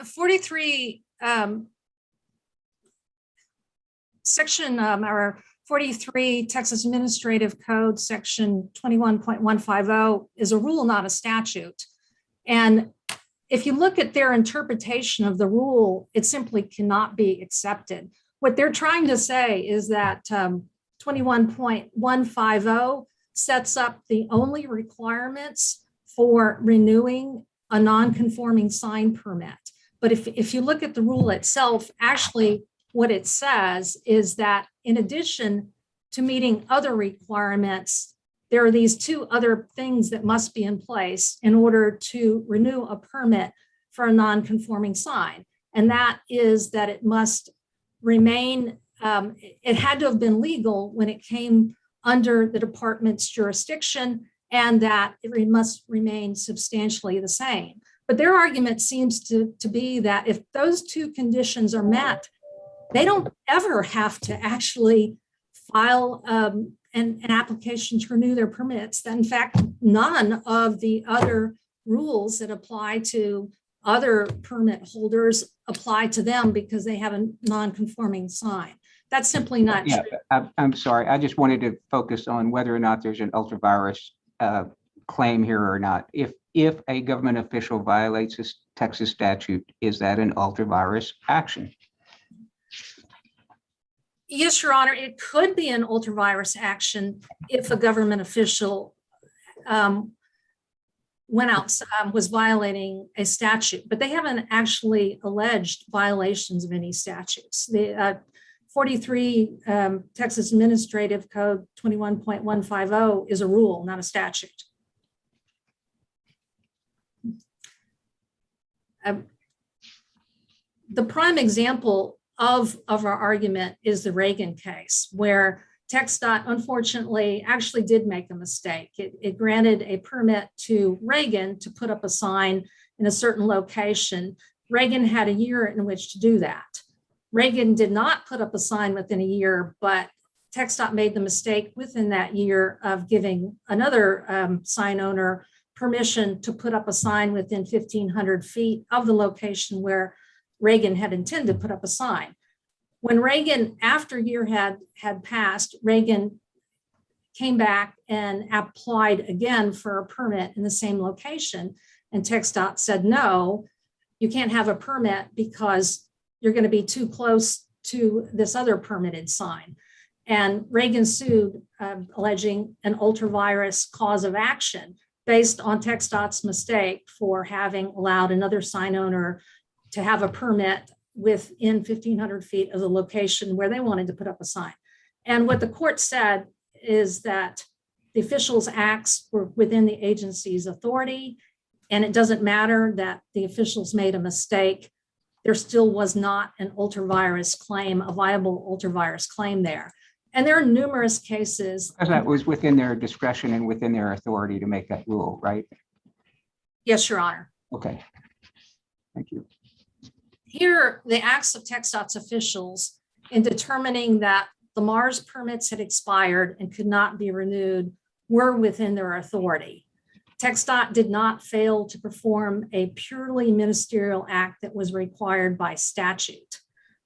43 section or 43 Texas Administrative Code section 21.150 is a rule, not a statute. And if you look at their interpretation of the rule, it simply cannot be accepted. What they're trying to say is that 21.150 sets up the only requirements for renewing a non-conforming sign permit. But if you look at the rule itself, actually what it says is that in addition to meeting other requirements, there are these two other things that must be in place in order to renew a permit for a non-conforming sign. And that is that it must remain, it had to have been legal when it came under the department's jurisdiction, and that it must remain substantially the same. But their argument seems to be that if those two conditions are met, they don't ever have to actually file an application to renew their permits. That in fact, none of the other rules that apply to other permit holders apply to them because they have a non-conforming sign. That's simply not Yeah, true. I'm sorry. I just wanted to focus on whether or not there's an ultra-virus claim here or not. If a government official violates this Texas statute, is that an ultra-virus action? Yes, Your Honor, it could be an ultra-virus action if a government official was violating a statute, but they haven't actually alleged violations of any statutes. The 43 Texas Administrative Code 21.150 is a rule, not a statute. The prime example of our argument is the Reagan case, where TxDOT unfortunately actually did make a mistake. It granted a permit to Reagan to put up a sign in a certain location. Reagan had a year in which to do that. Reagan did not put up a sign within a year, but TxDOT made the mistake within that year of giving another sign owner permission to put up a sign within 1,500 feet of the location where Reagan had intended to put up a sign. When Reagan, after a year had passed, Reagan came back and applied again for a permit in the same location. And TxDOT said, no, you can't have a permit because you're going to be too close to this other permitted sign. And Reagan sued, alleging an ultra-virus cause of action based on TxDOT's mistake for having allowed another sign owner to have a permit within 1,500 feet of the location where they wanted to put up a sign. And what the court said is that the officials' acts were within the agency's authority, and it doesn't matter that the officials made a mistake. There still was not an ultra-virus claim, a viable ultra-virus claim there. And there are numerous cases. That was within their discretion and within their authority to make that rule, right? Yes, Your Honor. Okay. Thank you. Here, the acts of TxDOT's officials in determining that Lamar's permits had expired and could not be renewed were within their authority. TxDOT did not fail to perform a purely ministerial act that was required by statute.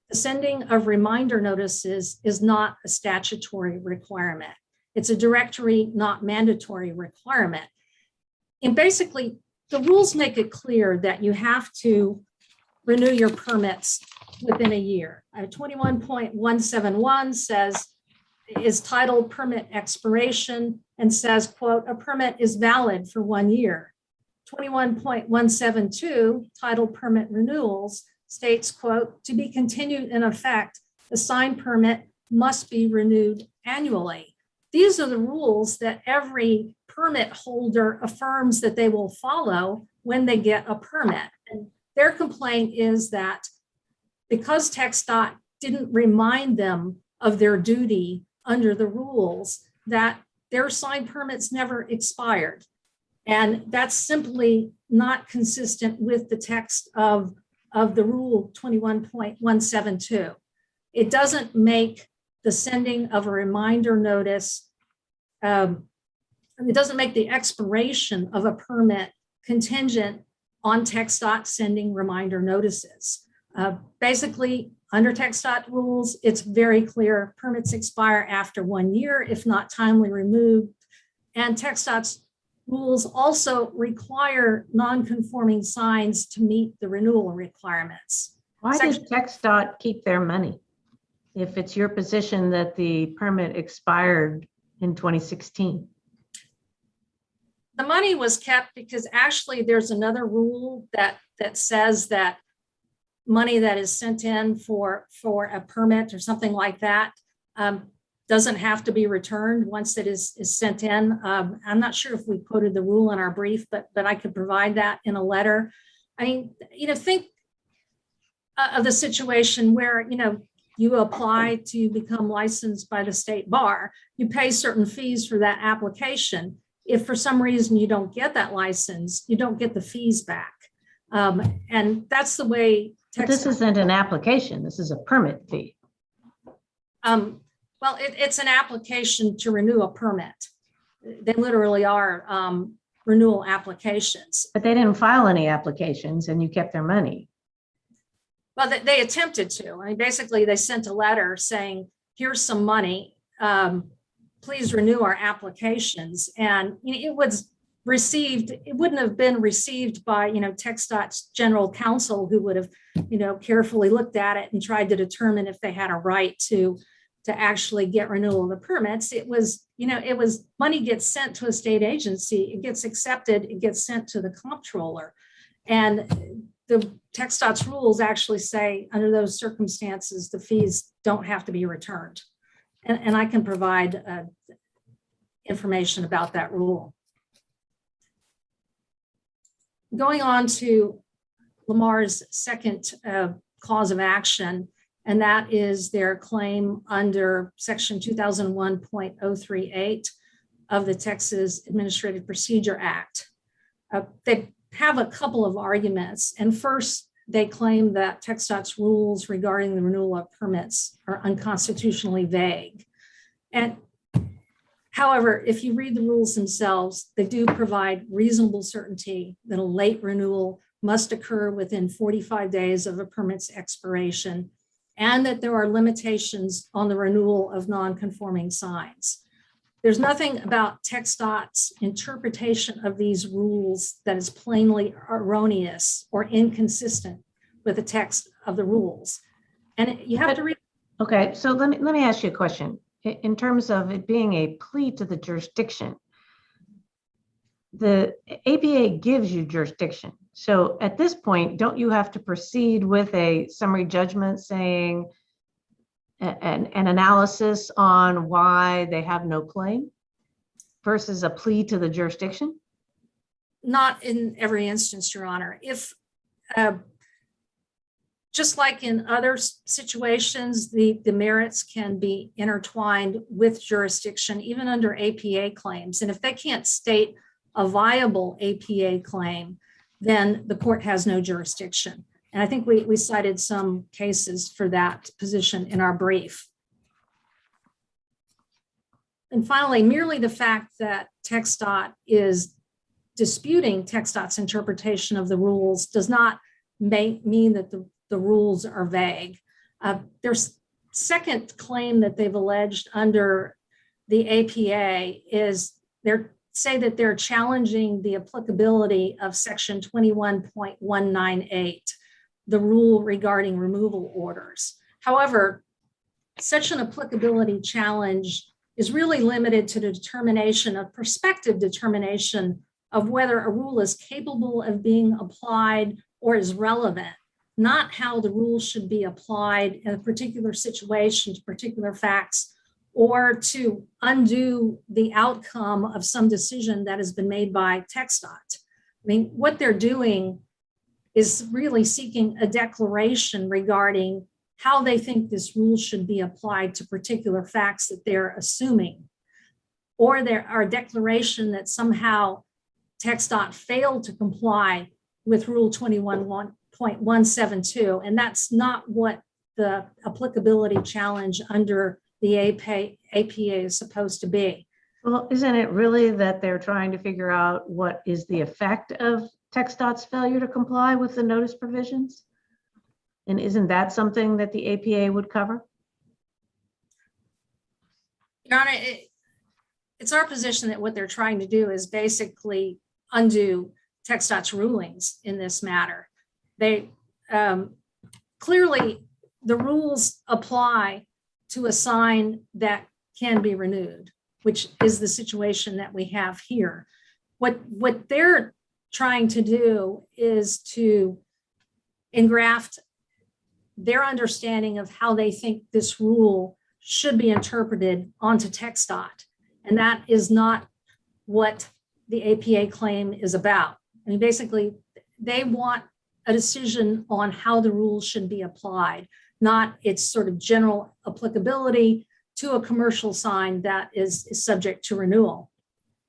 The sending of reminder notices is not a statutory requirement. It's a directory, not mandatory requirement. And basically, the rules make it clear that you have to renew your permits within a year. 21.171 says, is titled permit expiration and says, quote, a permit is valid for 1 year. 21.172 titled permit renewals states, quote, to be continued in effect, the signed permit must be renewed annually. These are the rules that every permit holder affirms that they will follow when they get a permit. And their complaint is that because TxDOT didn't remind them of their duty under the rules, that their signed permits never expired. And that's simply not consistent with the text of the rule 21.172. It doesn't make the sending of a reminder notice, it doesn't make the expiration of a permit contingent on TxDOT sending reminder notices. Basically, under TxDOT rules, it's very clear permits expire after 1 year, if not timely removed. And TxDOT's rules also require non-conforming signs to meet the renewal requirements. Why does TxDOT keep their money if it's your position that the permit expired in 2016? The money was kept because actually there's another rule that says that money that is sent in for a permit or something like that doesn't have to be returned once it is sent in. I'm not sure if we quoted the rule in our brief, but I could provide that in a letter. I mean, think of the situation where, you apply to become licensed by the state bar, you pay certain fees for that application. If for some reason you don't get that license, you don't get the fees back. And that's the way. But this isn't an application. This is a permit fee. Well, it's an application to renew a permit. They literally are renewal applications. But they didn't file any applications and you kept their money. Well, they attempted to. I mean, basically, they sent a letter saying, here's some money. Please renew our applications. And it was received, it wouldn't have been received by, TxDOT's general counsel, who would have, carefully looked at it and tried to determine if they had a right to actually get renewal of the permits. It was money gets sent to a state agency, it gets accepted, it gets sent to the comptroller. And the TxDOT's rules actually say under those circumstances, the fees don't have to be returned. And I can provide information about that rule. Going on to Lamar's second cause of action, and that is their claim under section 2001.038 of the Texas Administrative Procedure Act. They have a couple of arguments. And first, they claim that TxDOT's rules regarding the renewal of permits are unconstitutionally vague. And however, if you read the rules themselves, they do provide reasonable certainty that a late renewal must occur within 45 days of a permit's expiration, and that there are limitations on the renewal of non-conforming signs. There's nothing about TxDOT's interpretation of these rules that is plainly erroneous or inconsistent with the text of the rules. And you have to read. Okay, so let me ask you a question. In terms of it being a plea to the jurisdiction, the APA gives you jurisdiction. So at this point, don't you have to proceed with a summary judgment saying an analysis on why they have no claim versus a plea to the jurisdiction? Not in every instance, Your Honor. If just like in other situations, the merits can be intertwined with jurisdiction, even under APA claims. And if they can't state a viable APA claim, then the court has no jurisdiction. And I think we cited some cases for that position in our brief. And finally, merely the fact that TxDOT is disputing TxDOT's interpretation of the rules does not mean that the rules are vague. Their second claim that they've alleged under the APA is they say that they're challenging the applicability of section 21.198, the rule regarding removal orders. However, such an applicability challenge is really limited to the determination of prospective determination of whether a rule is capable of being applied or is relevant, not how the rule should be applied in a particular situation to particular facts, or to undo the outcome of some decision that has been made by TxDOT. I mean, what they're doing is really seeking a declaration regarding how they think this rule should be applied to particular facts that they're assuming, or there are a declaration that somehow TxDOT failed to comply with Rule 21.172, and that's not what the applicability challenge under the APA is supposed to be. Well, isn't it really that they're trying to figure out what is the effect of TxDOT's failure to comply with the notice provisions? And isn't that something that the APA would cover? Your Honor, it's our position that what they're trying to do is basically undo TxDOT's rulings in this matter. They clearly, the rules apply to a sign that can be renewed, which is the situation that we have here. What they're trying to do is to engraft their understanding of how they think this rule should be interpreted onto TxDOT. And that is not what the APA claim is about. I mean, basically, they want a decision on how the rules should be applied, not its sort of general applicability to a commercial sign that is subject to renewal.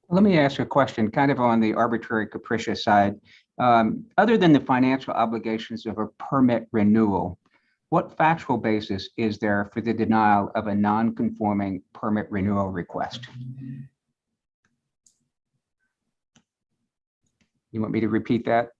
Let me ask a question kind of on the arbitrary capricious side. Other than the financial obligations of a permit renewal, what factual basis is there for the denial of a non-conforming permit renewal request? You want me to repeat that?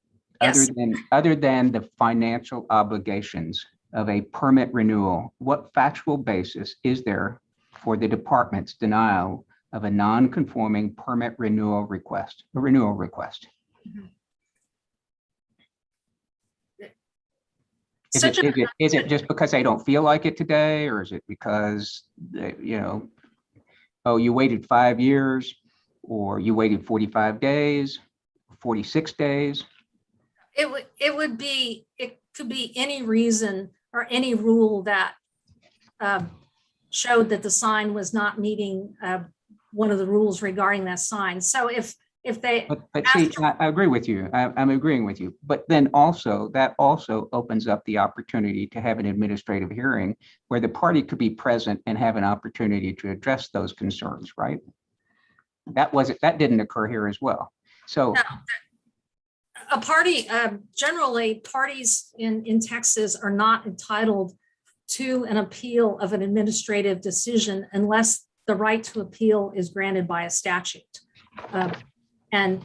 Yes. Other than the financial obligations of a permit renewal, what factual basis is there for the department's denial of a non-conforming permit renewal request, a renewal request? Is it just because they don't feel like it today, or is it because oh, you waited 5 years, or you waited 45 days, 46 days? It could be any reason or any rule that showed that the sign was not meeting one of the rules regarding that sign. So if they, but see, I agree with you. I'm agreeing with you. But then also that also opens up the opportunity to have an administrative hearing where the party could be present and have an opportunity to address those concerns, right? That didn't occur here as well. So no, a party, generally parties in Texas are not entitled to an appeal of an administrative decision unless the right to appeal is granted by a statute. And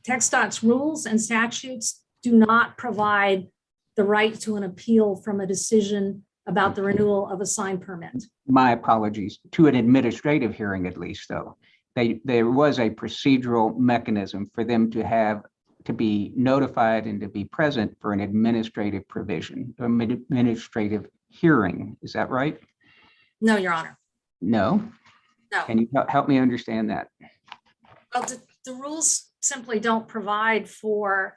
TxDOT's rules and statutes do not provide the right to an appeal from a decision about the renewal of a sign permit. My apologies. To an administrative hearing, at least, though. There was a procedural mechanism for them to be notified and to be present for an administrative provision, an administrative hearing. Is that right? No, Your Honor. No? No. Can you help me understand that? Well, the rules simply don't provide for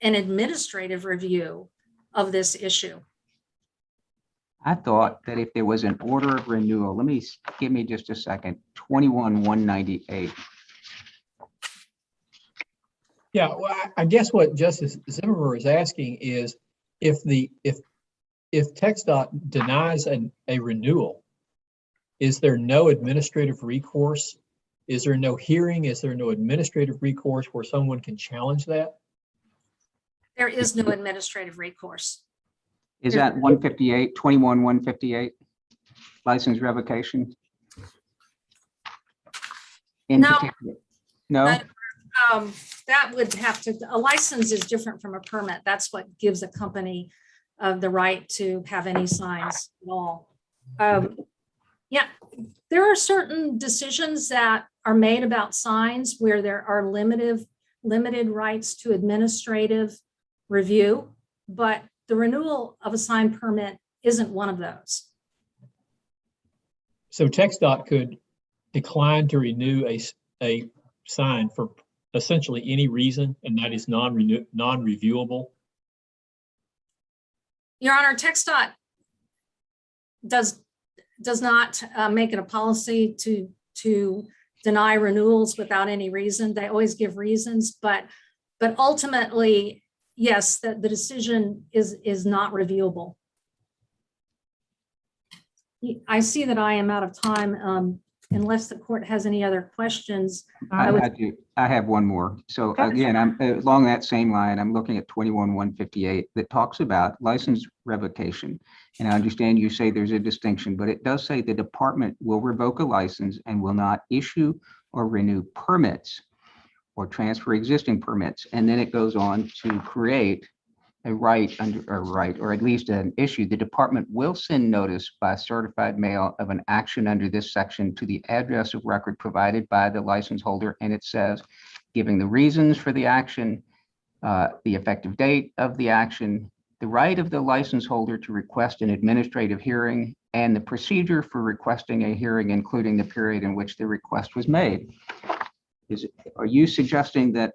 an administrative review of this issue. I thought that if there was an order of renewal, give me just a second, 21-198. Yeah, well, I guess what Justice Zimmerman is asking is if TxDOT denies a renewal, is there no administrative recourse? Is there no hearing? Is there no administrative recourse where someone can challenge that? There is no administrative recourse. Is that 158, 21-158, license revocation? No. No? That would have to, a license is different from a permit. That's what gives a company the right to have any signs at all. Yeah, there are certain decisions that are made about signs where there are limited rights to administrative review, but the renewal of a sign permit isn't one of those. So TxDOT could decline to renew a sign for essentially any reason, and that is non-reviewable? Your Honor, TxDOT does not make it a policy to deny renewals without any reason. They always give reasons, but ultimately, yes, the decision is not reviewable. I see that I am out of time. Unless the court has any other questions. I have one more. So again, I'm along that same line. I'm looking at 21-158 that talks about license revocation. And I understand you say there's a distinction, but it does say the department will revoke a license and will not issue or renew permits or transfer existing permits. And then it goes on to create a right or at least an issue. The department will send notice by certified mail of an action under this section to the address of record provided by the license holder. And it says, giving the reasons for the action, the effective date of the action, the right of the license holder to request an administrative hearing, and the procedure for requesting a hearing, including the period in which the request was made. Are you suggesting that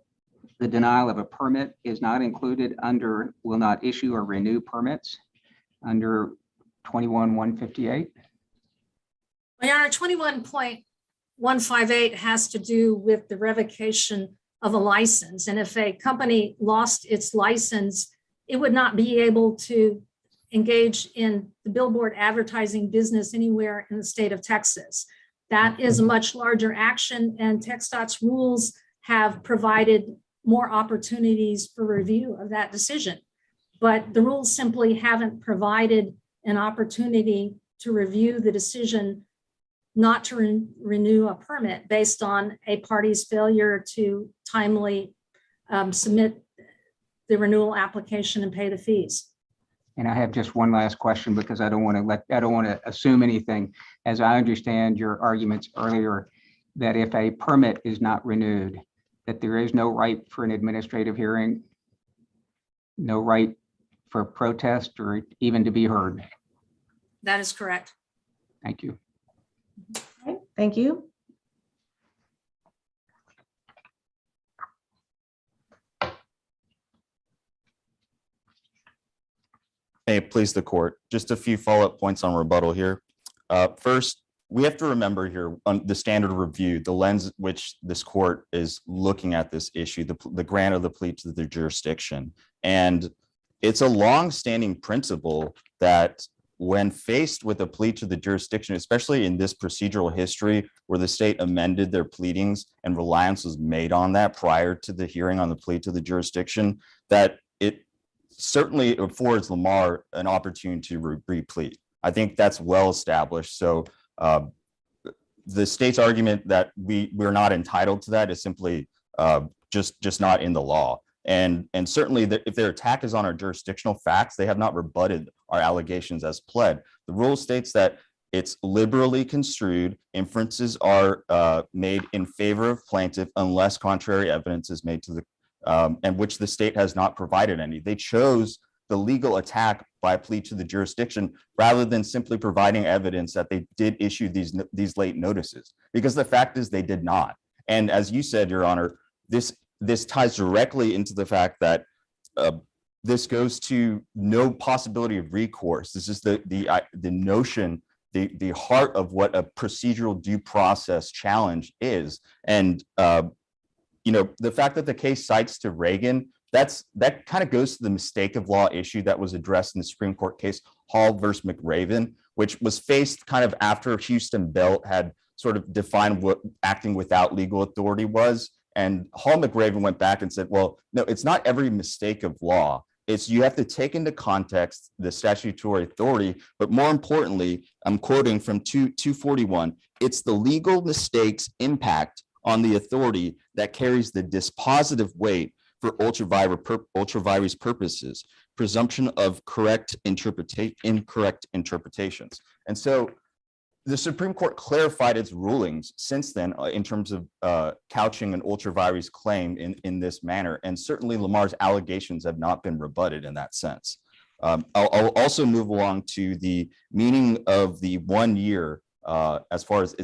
the denial of a permit is not included under will not issue or renew permits under 21-158? Well, Your Honor, 21.158 has to do with the revocation of a license. And if a company lost its license, it would not be able to engage in the billboard advertising business anywhere in the state of Texas. That is a much larger action, and TxDOT's rules have provided more opportunities for review of that decision. But the rules simply haven't provided an opportunity to review the decision not to renew a permit based on a party's failure to timely submit the renewal application and pay the fees. And I have just one last question because I don't want to assume anything. As I understand your arguments earlier, that if a permit is not renewed, that there is no right for an administrative hearing, no right for protest or even to be heard. That is correct. Thank you. Okay, thank you. May it please the court, just a few follow-up points on rebuttal here. First, we have to remember here on the standard review, the lens which this court is looking at this issue, the grant of the plea to the jurisdiction. And it's a long-standing principle that when faced with a plea to the jurisdiction, especially in this procedural history where the state amended their pleadings and reliance was made on that prior to the hearing on the plea to the jurisdiction, that it certainly affords Lamar an opportunity to replete. I think that's well established. So the state's argument that we're not entitled to that is simply just not in the law. And certainly if their attack is on our jurisdictional facts, they have not rebutted our allegations as pled. The rule states that it's liberally construed, inferences are made in favor of plaintiff unless contrary evidence is made to the and which the state has not provided any. They chose the legal attack by plea to the jurisdiction rather than simply providing evidence that they did issue these late notices, because the fact is they did not. And as you said, Your Honor, this ties directly into the fact that this goes to no possibility of recourse. This is the notion, the heart of what a procedural due process challenge is. And the fact that the case cites to Reagan, that kind of goes to the mistake of law issue that was addressed in the Supreme Court case Hall versus McRaven, which was faced kind of after Houston Belt had sort of defined what acting without legal authority was. And Hall McRaven went back and said, well, no, it's not every mistake of law. It's you have to take into context the statutory authority, but more importantly, I'm quoting from 241, it's the legal mistake's impact on the authority that carries the dispositive weight for ultra-virus purposes, presumption of incorrect interpretations. And so the Supreme Court clarified its rulings since then in terms of couching an ultra-virus claim in this manner. And certainly Lamar's allegations have not been rebutted in that sense. I'll also move along to the meaning of the 1 year as far as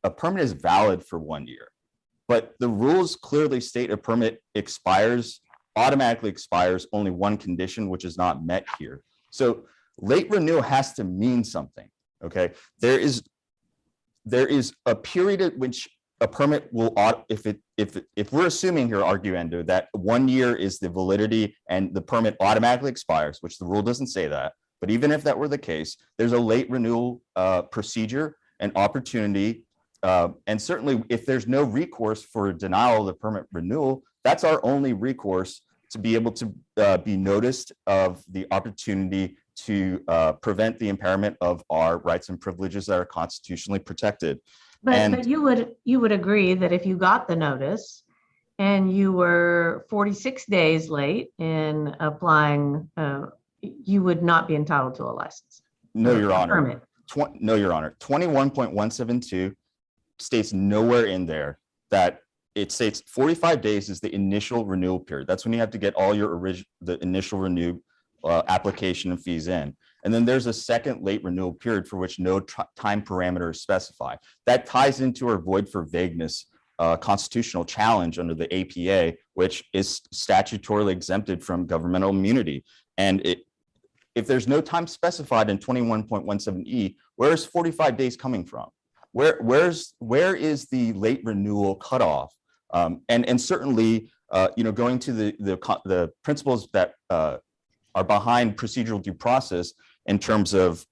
a permit is valid for 1 year. But the rules clearly state a permit automatically expires only one condition, which is not met here. So late renewal has to mean something. Okay, there is a period at which a permit will, if we're assuming here, arguendo, that 1 year is the validity and the permit automatically expires, which the rule doesn't say that. But even if that were the case, there's a late renewal procedure and opportunity. And certainly if there's no recourse for a denial of the permit renewal, that's our only recourse to be able to be noticed of the opportunity to prevent the impairment of our rights and privileges that are constitutionally protected. But you would agree that if you got the notice and you were 46 days late in applying, you would not be entitled to a license. No, Your Honor. Permit. No, Your Honor. 21.172 states nowhere in there that it states 45 days is the initial renewal period. That's when you have to get all the initial renew application and fees in. And then there's a second late renewal period for which no time parameter is specified. That ties into our void for vagueness constitutional challenge under the APA, which is statutorily exempted from governmental immunity. And if there's no time specified in 21.17E, where is 45 days coming from? Where is the late renewal cutoff? And certainly, going to the principles that are behind procedural due process in terms of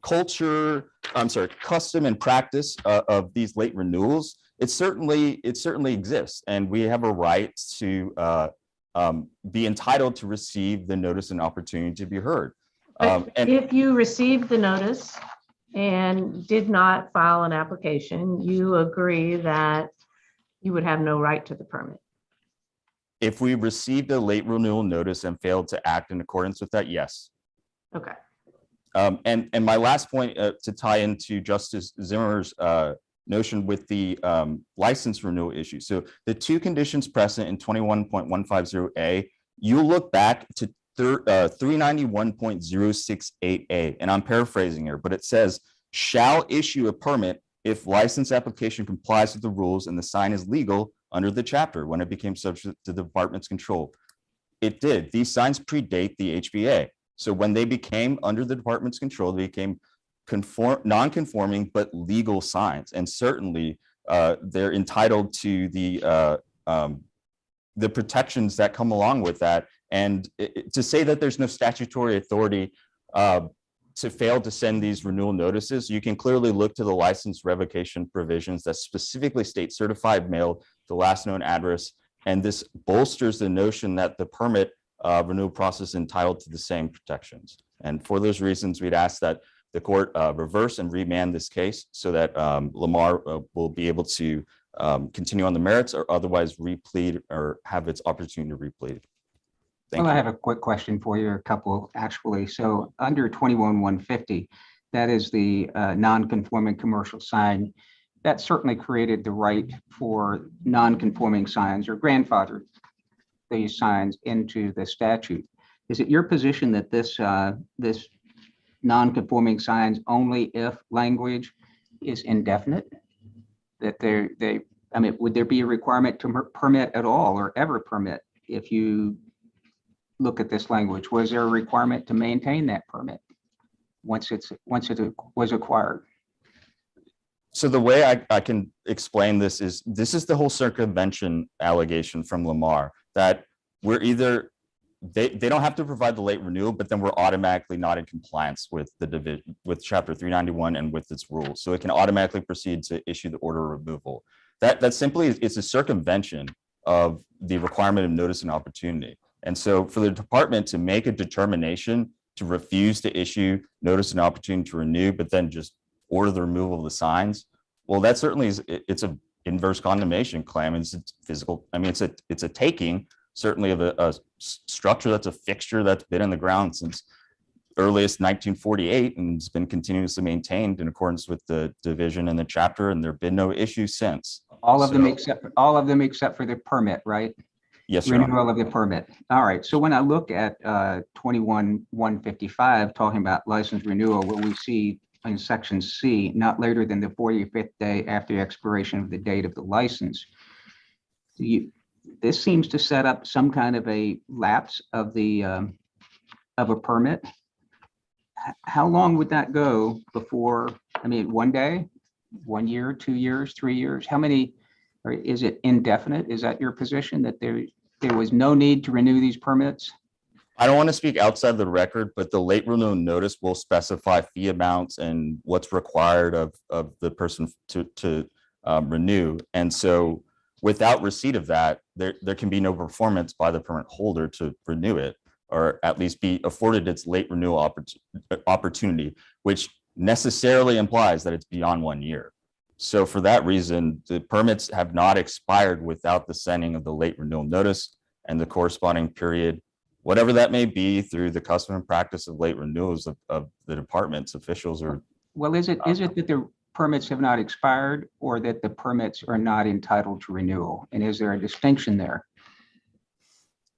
custom and practice of these late renewals, it certainly exists, and we have a right to be entitled to receive the notice and opportunity to be heard. But And if you received the notice and did not file an application, you agree that you would have no right to the permit. if we received a late renewal notice and failed to act in accordance with that, yes. Okay. And my last point to tie into Justice Zimmer's notion with the license renewal issue. So the two conditions present in 21.150A, you look back to 391.068A, and I'm paraphrasing here, but it says, shall issue a permit if license application complies with the rules and the sign is legal under the chapter when it became subject to the department's control. It did. These signs predate the HBA. So when they became under the department's control, they became non-conforming but legal signs, and certainly they're entitled to the protections that come along with that. And to say that there's no statutory authority to fail to send these renewal notices, you can clearly look to the license revocation provisions that specifically state certified mail, the last known address, and this bolsters the notion that the permit renewal process is entitled to the same protections. And for those reasons, we'd ask that the court reverse and remand this case so that Lamar will be able to continue on the merits or otherwise replead or have its opportunity to replead. Thank you. I have a quick question for you, a couple actually. So under 21.150, that is the non-conforming commercial sign. That certainly created the right for non-conforming signs or grandfathered these signs into the statute. Is it your position that this this non-conforming signs only if language is indefinite? That I mean, would there be a requirement to permit at all or ever permit if you look at this language? Was there a requirement to maintain that permit once it was acquired? So the way I can explain this is the whole circumvention allegation from Lamar that we're either they don't have to provide the late renewal, but then we're automatically not in compliance with the division with Chapter 391 and with its rules. So it can automatically proceed to issue the order of removal. That simply it's a circumvention of the requirement of notice and opportunity. And so for the department to make a determination to refuse to issue notice and opportunity to renew, but then just order the removal of the signs, well, that certainly is, it's a inverse condemnation claim. It's physical. I mean, it's a taking certainly of a structure that's a fixture that's been in the ground since earliest 1948 and it's been continuously maintained in accordance with the division and the chapter, and there have been no issues since. All of them except for the permit, right? Yes, Your Honor. Renewal of the permit. All right. So when I look at 21.155 talking about license renewal, what we see in section C, not later than the 45th day after the expiration of the date of the license. This seems to set up some kind of a lapse of the of a permit. How long would that go before? I mean, 1 day, 1 year, 2 years, 3 years? How many? Or is it indefinite? Is that your position that there was no need to renew these permits? I don't want to speak outside the record, but the late renewal notice will specify fee amounts and what's required of the person to renew. And so without receipt of that, there can be no performance by the permit holder to renew it, or at least be afforded its late renewal opportunity, which necessarily implies that it's beyond 1 year. So for that reason, the permits have not expired without the sending of the late renewal notice and the corresponding period, whatever that may be, through the custom and practice of late renewals of the department's officials. Or well, is it that the permits have not expired, or that the permits are not entitled to renewal? And is there a distinction there?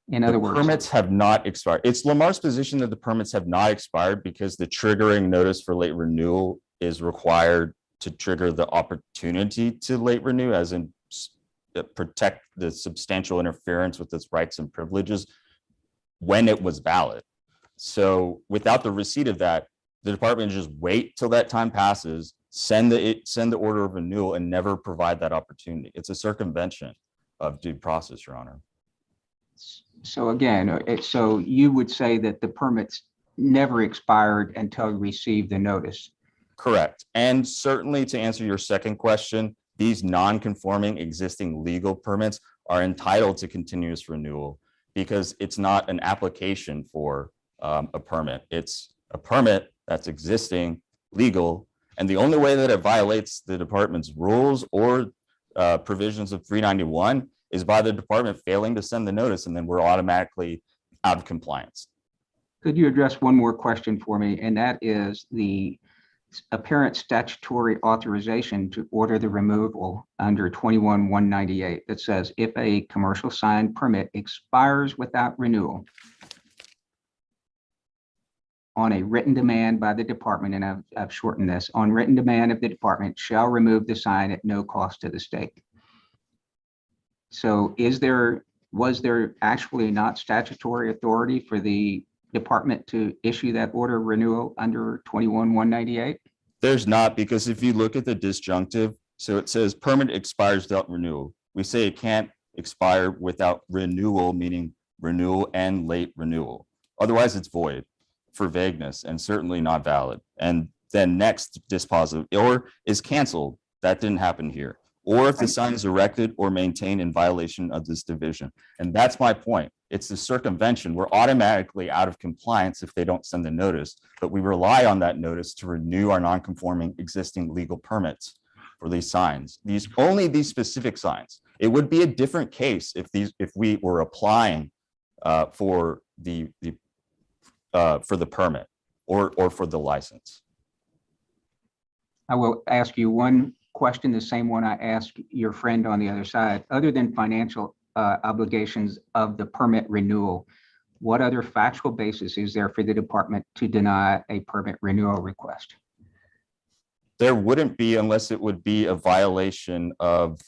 In other words, permits have not expired. It's Lamar's position that the permits have not expired because the triggering notice for late renewal is required to trigger the opportunity to late renew, as in protect the substantial interference with its rights and privileges when it was valid. So without the receipt of that, the department just wait till that time passes, send the order of renewal, and never provide that opportunity. It's a circumvention of due process, Your Honor. So again, so you would say that the permits never expired until you received the notice? Correct. And certainly to answer your second question, these non-conforming existing legal permits are entitled to continuous renewal because it's not an application for a permit. It's a permit that's existing, legal, and the only way that it violates the department's rules or provisions of 391 is by the department failing to send the notice, and then we're automatically out of compliance. Could you address one more question for me? And that is the apparent statutory authorization to order the removal under 21-198 that says if a commercial sign permit expires without renewal on a written demand by the department, and I've shortened this, on written demand of the department shall remove the sign at no cost to the state. So was there actually not statutory authority for the department to issue that order renewal under 21-198? There's not, because if you look at the disjunctive, so it says permit expires without renewal. We say it can't expire without renewal, meaning renewal and late renewal. Otherwise, it's void for vagueness and certainly not valid. And then next dispositive, or is canceled. That didn't happen here. Or if the sign is erected or maintained in violation of this division. And that's my point. It's the circumvention. We're automatically out of compliance if they don't send the notice, but we rely on that notice to renew our non-conforming existing legal permits for these signs. Only these specific signs. It would be a different case if we were applying for the permit or for the license. I will ask you one question, the same one I asked your friend on the other side. Other than financial obligations of the permit renewal, what other factual basis is there for the department to deny a permit renewal request? There wouldn't be unless it would be a violation of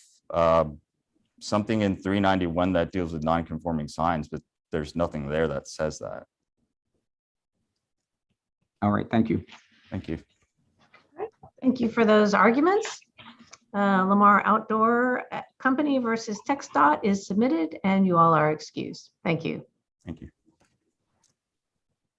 something in 391 that deals with non-conforming signs, but there's nothing there that says that. All right, thank you. Thank you. Thank you for those arguments. Lamar Outdoor Company versus TxDOT is submitted, and you all are excused. Thank you. Thank you.